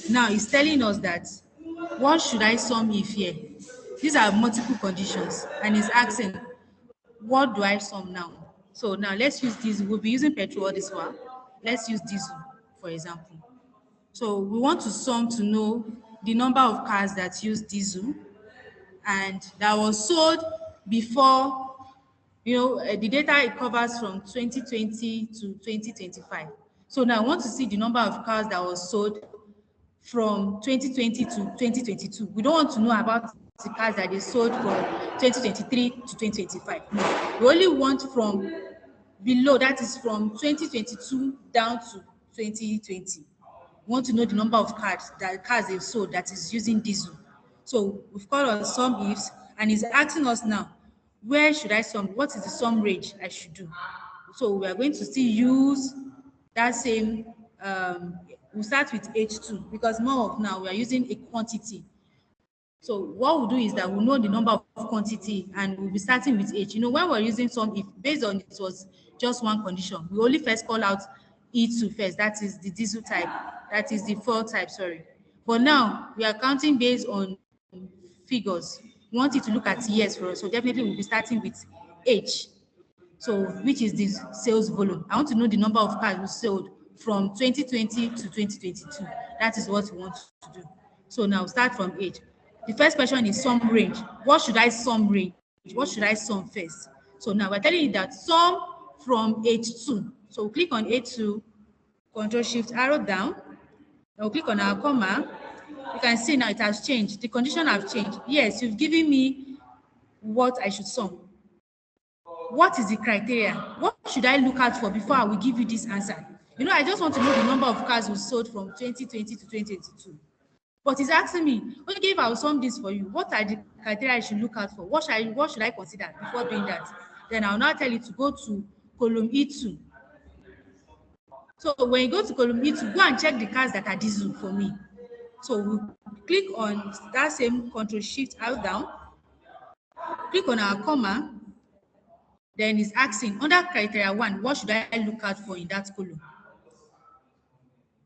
Now it's telling us that what should I sum if here? These are multiple conditions, and it's asking, what do I sum now? So now let's use diesel. We'll be using petrol this one. Let's use diesel, for example. So we want to sum to know the number of cars that use diesel and that was sold before, the data it covers from 2020 to 2025. So now I want to see the number of cars that was sold from 2020 to 2022. We don't want to know about the cars that they sold from 2023 to 2025. No, we only want from below, that is from 2022 down to 2020. We want to know the number of cars they've sold that is using diesel. So we've called on SUMIFS, and it's asking us now, where should I sum? What is the sum range I should do? So we are going to still use that same, we'll start with H2 because more of now we are using a quantity. So what we'll do is that we'll know the number of quantity and we'll be starting with H. When we're using some, if based on it was just one condition, we only first call out E2 first, that is the diesel type, that is the fuel type, sorry. But now we are counting based on figures. We want it to look at years for us, so definitely we'll be starting with H. So which is the sales volume. I want to know the number of cars we sold from 2020 to 2022. That is what we want to do. So now start from H. The first question is sum range. What should I sum range? What should I sum first? So now we're telling you that sum from H2. So we'll click on H2, Control Shift arrow down. Now we'll click on our comma. You can see now it has changed. The condition have changed. Yes, you've given me what I should sum. What is the criteria? What should I look out for before I will give you this answer? I just want to know the number of cars we sold from 2020 to 2022. But he's asking me, okay, if I will sum this for you, what are the criteria I should look out for? What should I consider before doing that? Then I'll now tell you to go to column E2. So when you go to column E2, go and check the cars that are diesel for me. So we'll click on that same Control Shift arrow down, click on our comma, then it's asking under criteria 1, what should I look out for in that column?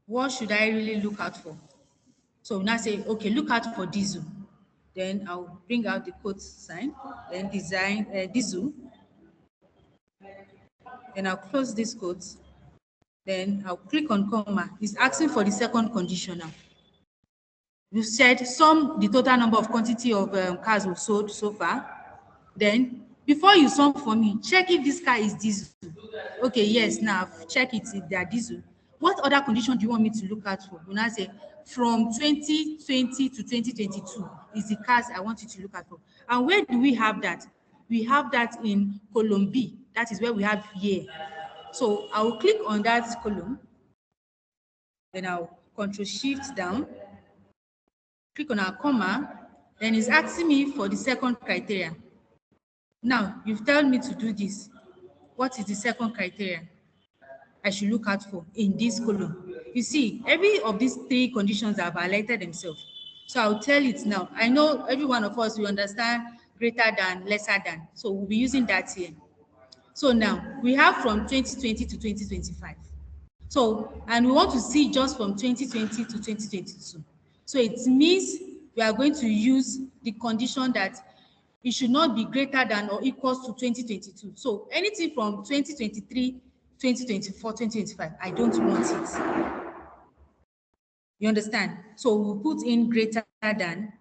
What should I really look out for? So now say, okay, look out for diesel. Then I'll bring out the quote sign, then design diesel. Then I'll close this quote. Then I'll click on comma. It's asking for the second condition now. You said sum the total number of quantity of cars we've sold so far. Then before you sum for me, check if this car is diesel. Okay, yes, now check it if they are diesel. What other condition do you want me to look out for? When I say from 2020 to 2022 is the cars I want you to look out for. And where do we have that? We have that in column B. That is where we have year. So I will click on that column. Then I'll Control Shift down. Click on our comma. Then it's asking me for the second criteria. Now, you've told me to do this. What is the second criteria I should look out for in this column? You see, every of these 3 conditions have highlighted themselves. So I'll tell it now. I know every one of us will understand greater than, lesser than. So we'll be using that here. So now, we have from 2020 to 2025. So, and we want to see just from 2020 to 2022. So it means we are going to use the condition that it should not be greater than or equals to 2022. So anything from 2023, 2024, 2025, I don't want it. You understand? So we'll put in greater than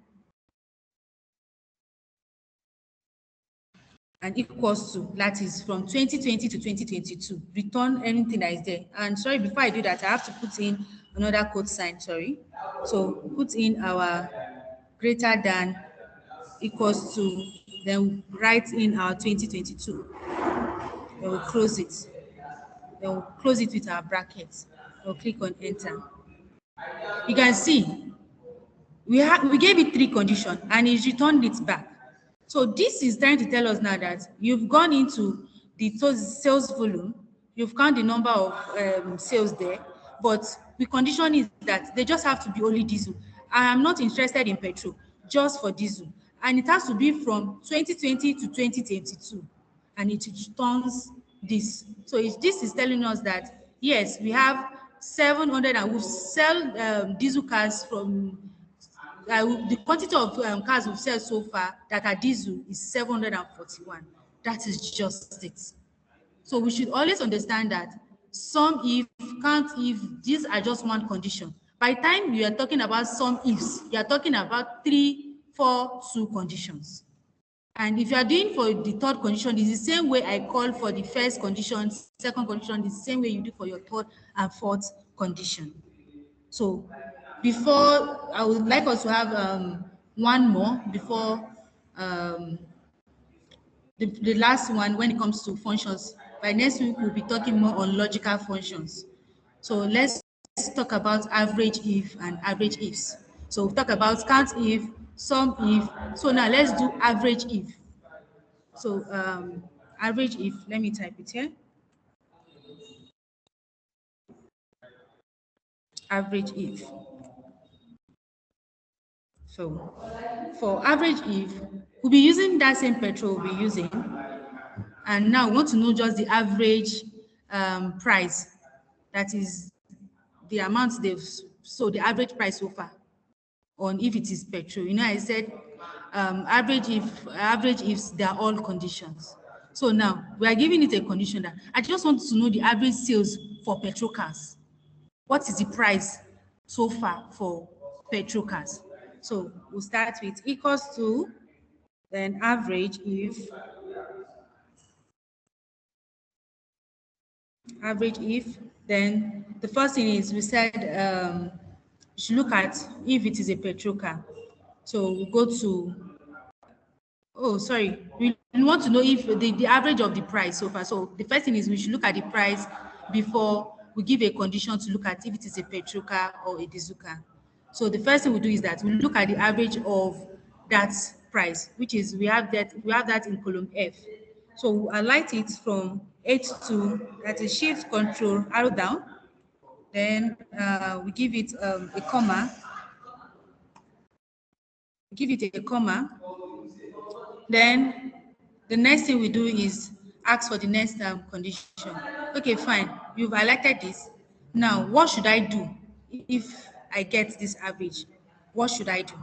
and equals to, that is from 2020 to 2022. Return anything that is there. And sorry, before I do that, I have to put in another code sign, sorry. So put in our greater than equals to, then write in our 2022. Then we'll close it. Then we'll close it with our brackets. We'll click on enter. You can see we gave it 3 conditions and it returned it back. So this is trying to tell us now that you've gone into the sales volume, you've counted the number of sales there, but the condition is that they just have to be only diesel. I am not interested in petrol, just for diesel. And it has to be from 2020 to 2022. And it returns this. So this is telling us that, yes, we have 700 and we sell diesel cars from the quantity of cars we've sold so far that are diesel is 741. That is just it. So we should always understand that some if, count if, these are just one condition. By the time you are talking about some ifs, you are talking about 3, 4, 2 conditions. And if you are doing for the third condition, it's the same way I call for the first condition, second condition, it's the same way you do for your third and fourth condition. So before, I would like us to have one more before the last one when it comes to functions. By next week, we'll be talking more on logical functions. So let's talk about average if and average ifs. So we'll talk about count if, sum if. So now let's do average if. So average if, let me type it here. Average if. So for average if, we'll be using that same petrol we'll be using. And now we want to know just the average price. That is the amount they've, so the average price so far on if it is petrol. You know, I said average ifs, they are all conditions. So now we are giving it a condition that I just want to know the average sales for petrol cars. What is the price so far for petrol cars? So we'll start with equals to, then average if, then the first thing is we said you should look at if it is a petrol car. So we go to, oh, sorry, we want to know if the average of the price so far. So the first thing is we should look at the price before we give a condition to look at if it is a petrol car or a diesel car. So the first thing we do is that we look at the average of that price, which is we have that in column F. So we highlight it from 8 to, that is shift control arrow down. Then we give it a comma. Then the next thing we do is ask for the next condition. Okay, fine. You've highlighted this. Now, what should I do if I get this average? What should I do?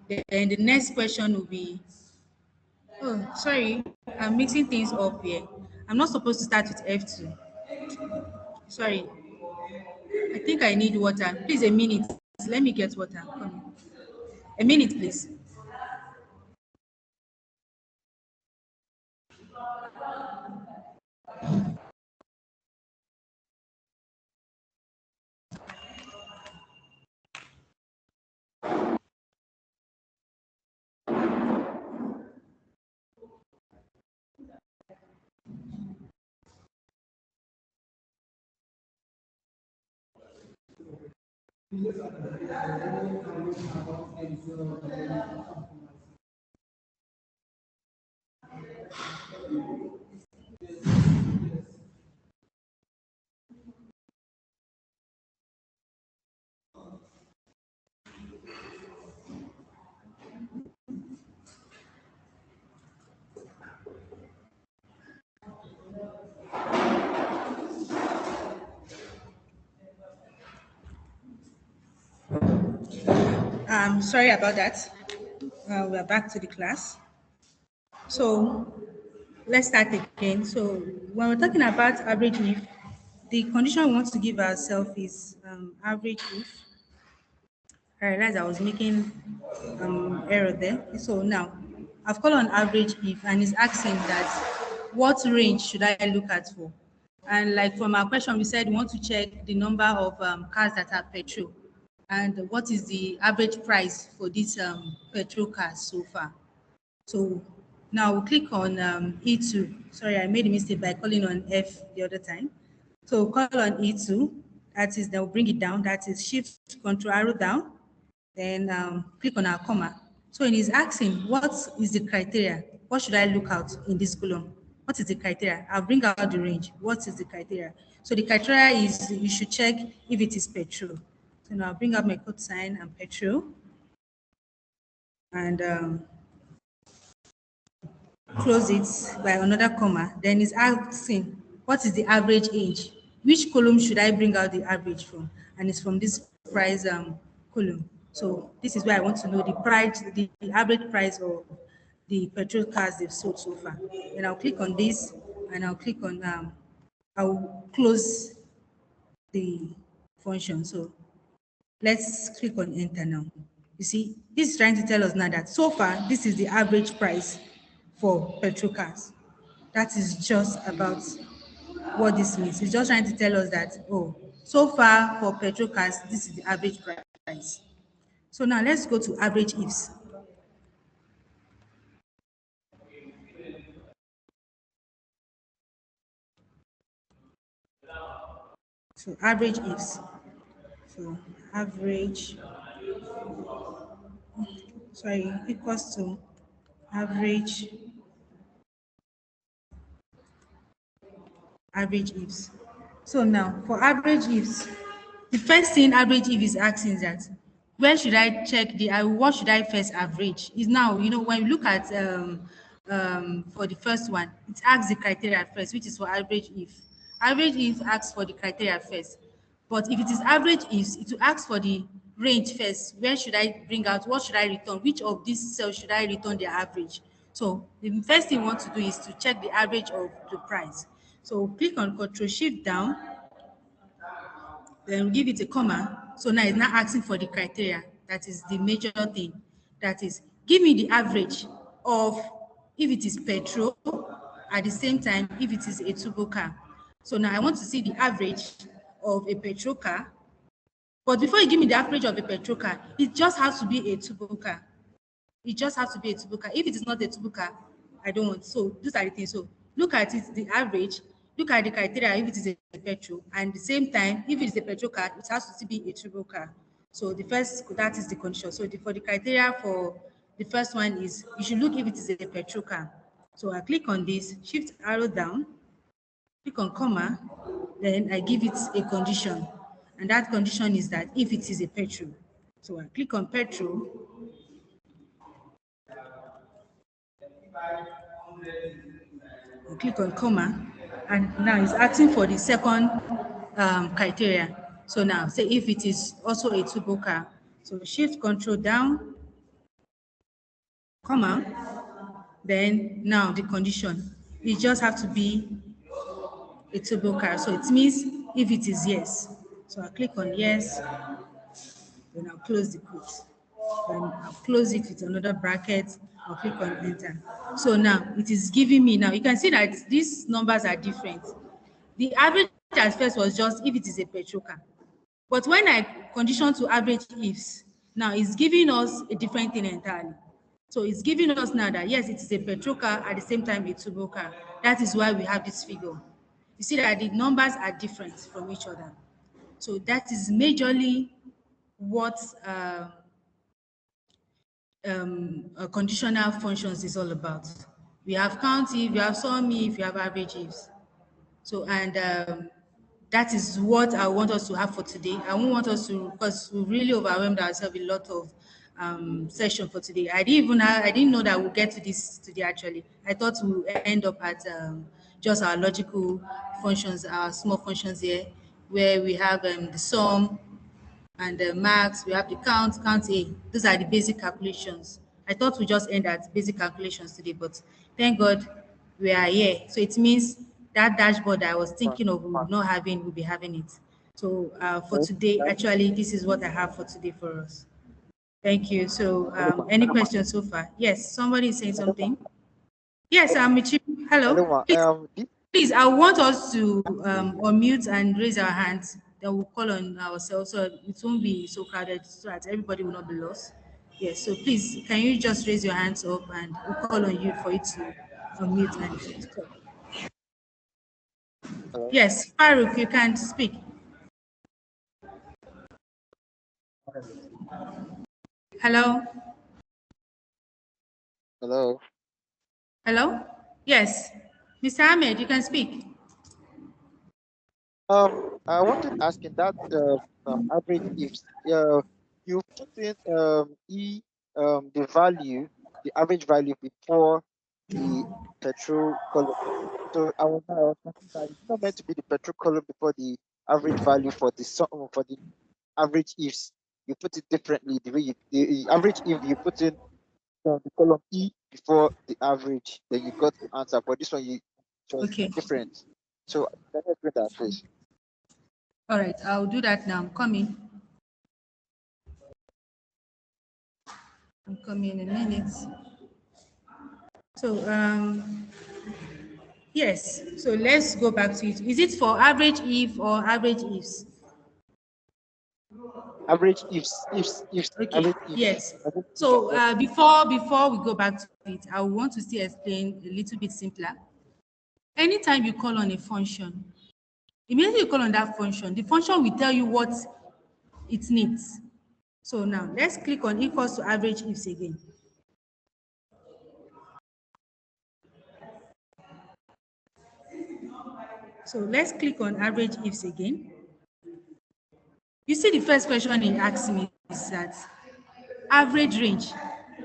Then the next question will be, oh, sorry, I'm mixing things up here. I'm not supposed to start with F2. Sorry. I think I need water. Please, a minute. Let me get water. Come. A minute, please. Sorry about that. We're back to the class. So let's start again. So when we're talking about average if, the condition we want to give ourselves is average if. I realized I was making error there. So now I've called on average if, and it's asking that what range should I look at for? And like from our question, we said we want to check the number of cars that are petrol and what is the average price for these petrol cars so far. So now we'll click on E2. Sorry, I made a mistake by calling on F the other time. So call on E2. That is, they'll bring it down. That is shift control arrow down. Then click on our comma. So it is asking, what is the criteria? What should I look out in this column? What is the criteria? I'll bring out the range. What is the criteria? So the criteria is you should check if it is petrol. So now I'll bring up my code sign and petrol. And close it by another comma. Then it's asking, what is the average age? Which column should I bring out the average from? And it's from this price column. So this is where I want to know the price, the average price of the petrol cars they've sold so far. Then I'll click on this and I'll click on I'll close the function. So let's click on enter now. You see, this is trying to tell us now that so far this is the average price for petrol cars. That is just about what this means. It's just trying to tell us that, oh, so far for petrol cars, this is the average price. So now let's go to average ifs. So average ifs. So average, sorry, equals to average, average ifs. So now for average ifs, the first thing average if is asking is that where should I check the what should I first average? Is now, you know, when you look at for the first one, it asks the criteria first, which is for average if. Average if asks for the criteria first. But if it is average ifs, it will ask for the range first. Where should I bring out? What should I return? Which of these cells should I return their average? So the first thing you want to do is to check the average of the price. So click on Control Shift down, then give it a comma. So now it's not asking for the criteria. That is the major thing. That is, give me the average of if it is petrol, at the same time, if it is a turbo car. So now I want to see the average of a petrol car. But before you give me the average of a petrol car, it just has to be a turbo car. It just has to be a turbo car. If it is not a turbo car, I don't want. So those are the things. So look at it, the average, look at the criteria if it is a petrol, and at the same time, if it is a petrol car, it has to be a turbo car. So the first, that is the condition. So for the criteria for the first one is you should look if it is a petrol car. So I click on this, shift arrow down, click on comma, then I give it a condition. And that condition is that if it is a petrol. So I click on petrol, you click on comma, and now it's asking for the second criteria. So now say if it is also a turbo car, so shift control down, comma, then now the condition, it just have to be a turbo car. So it means if it is yes. So I click on yes, then I'll close the quote. Then I'll close it with another bracket. I'll click on enter. So now it is giving me, now you can see that these numbers are different. The average at first was just if it is a petrol car. But when I condition to average ifs, now it's giving us a different thing entirely. So it's giving us now that yes, it is a petrol car at the same time a turbo car. That is why we have this figure. You see that the numbers are different from each other. So that is majorly what conditional functions is all about. We have COUNTIF, we have SUMIF, we have average ifs. So, and that is what I want us to have for today. I won't want us to, because we really overwhelmed ourselves with a lot of session for today. I didn't know that we'll get to this today actually. I thought we'll end up at just our logical functions, our small functions here, where we have the sum, and the max, we have the count A. Those are the basic calculations. I thought we just end at basic calculations today, but thank God we are here. So it means that dashboard I was thinking of not having, we'll be having it. So for today, actually, this is what I have for today for us. Thank you. So any questions so far? Yes, somebody is saying something. Yes, I'm with you.
Hello,
Hello.
ma.
Please,
This,
please, I want us to unmute and raise our hands. Then we'll call on ourselves so it won't be so crowded so that everybody will not be lost. Yes, so please, can you just raise your hands up and we'll call on you for it to unmute and talk.
hello,
Yes, Farouk, you can speak. Hello?
hello.
Hello? Yes. Mr. Ahmed, you can speak.
I wanted to ask in that average if you put in the value, the average value before the petrol column. So I was thinking that it's not meant to be the petrol column before the average value for the for the average ifs. you put it differently. The way the average if you put in the column E before the average, then you got the answer. But this one you just
Okay.
different. So let me explain that, please.
All right, I'll do that now. I'm coming. I'm coming in a minute. So yes, so let's go back to it. Is it for average if or average ifs?
Average ifs,
Okay,
average ifs.
yes.
Average if and
So
what
before we go back to it, I want to still explain a little bit simpler. Anytime you call on a function, immediately you call on that function, the function will tell you what it needs. So now let's click on equals to average ifs again. So let's click on average ifs again. You see the first question it asks me is that average range.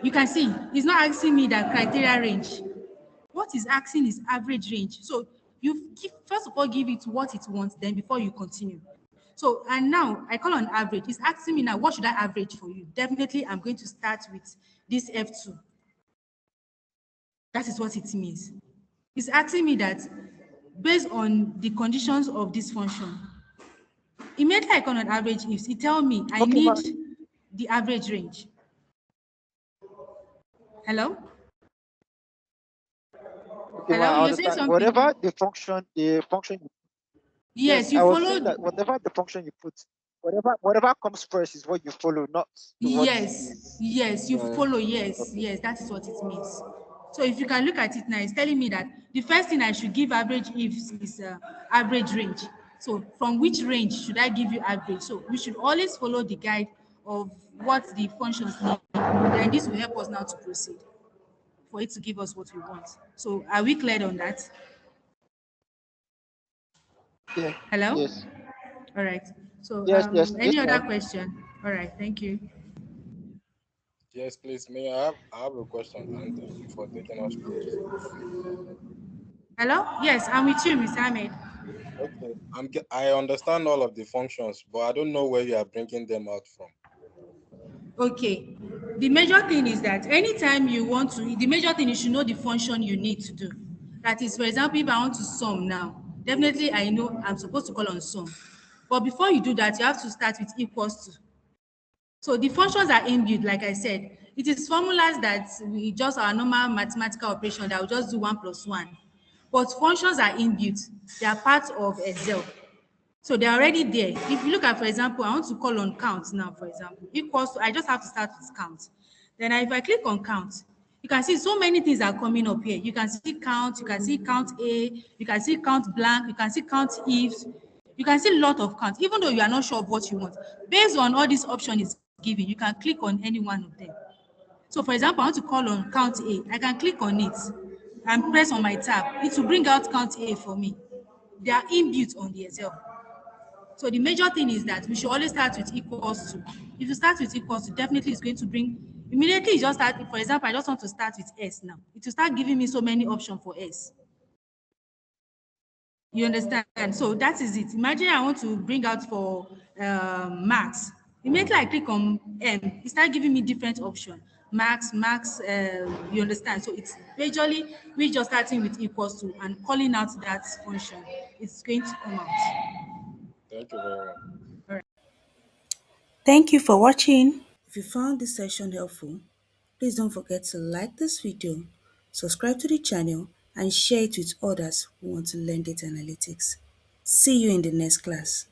You can see it's not asking me that criteria range. What is asking is average range. So you first of all give it what it wants, then before you continue. So and now I call on average. It's asking me now what should I average for you? Definitely I'm going to start with this F2. That is what it means. It's asking me that based on the conditions of this function, immediately I call on average ifs, it tell me I
okay,
need the average range. Hello? Hello,
I
you're saying
understand. Whatever
something?
the function yes,
Yes, you
I was saying that
followed.
whatever the function you put, whatever comes first is what you follow, not what
Yes,
is
yes, you follow. Yes,
okay.
yes, that is what it means. So if you can look at it now, it's telling me that the first thing I should give average ifs is average range. So from which range should I give you average? So we should always follow the guide of what the functions need. Then this will help us now to proceed for it to give us what we want. So are we clear on that?
Yeah.
Hello?
Yes.
All right. So
Yes,
any other
ma'am.
question? All right, thank you.
Yes, please. May I have a question, and thank you for taking us through this.
Hello? Yes, I'm with you, Mr. Ahmed.
Okay, I understand all of the functions, but I don't know where you are bringing them out from.
Okay. The major thing is that anytime you want to, the major thing you should know the function you need to do. That is, for example, if I want to sum now, definitely I know I'm supposed to call on sum. But before you do that, you have to start with equals to. So the functions are inbuilt, like I said. It is formulas that we just our normal mathematical operation that will just do 1 plus 1. But functions are inbuilt. They are part of Excel. So they're already there. If you look at, for example, I want to call on count now, for example, equals to, I just have to start with count. Then if I click on count, you can see so many things are coming up here. You can see count, you can see count A, you can see count blank, you can see count ifs, you can see a lot of counts, even though you are not sure of what you want. Based on all these options is given, you can click on any one of them. So for example, I want to call on count A. I can click on it and press on my tab. It will bring out count A for me. They are inbuilt on the Excel. So the major thing is that we should always start with equals to. If you start with equals to, definitely it's going to bring, immediately you just start, for example, I just want to start with S now. It will start giving me so many options for S. You understand? So that is it. Imagine I want to bring out for max. Immediately I click on M, it start giving me different options. Max, you understand? So it's majorly, we just starting with equals to and calling out that function. It's going to come out.
Thank you very much.
All right.
Thank you for watching. If you found this session helpful, please don't forget to like this video, subscribe to the channel, and share it with others who want to learn data analytics. See you in the next class.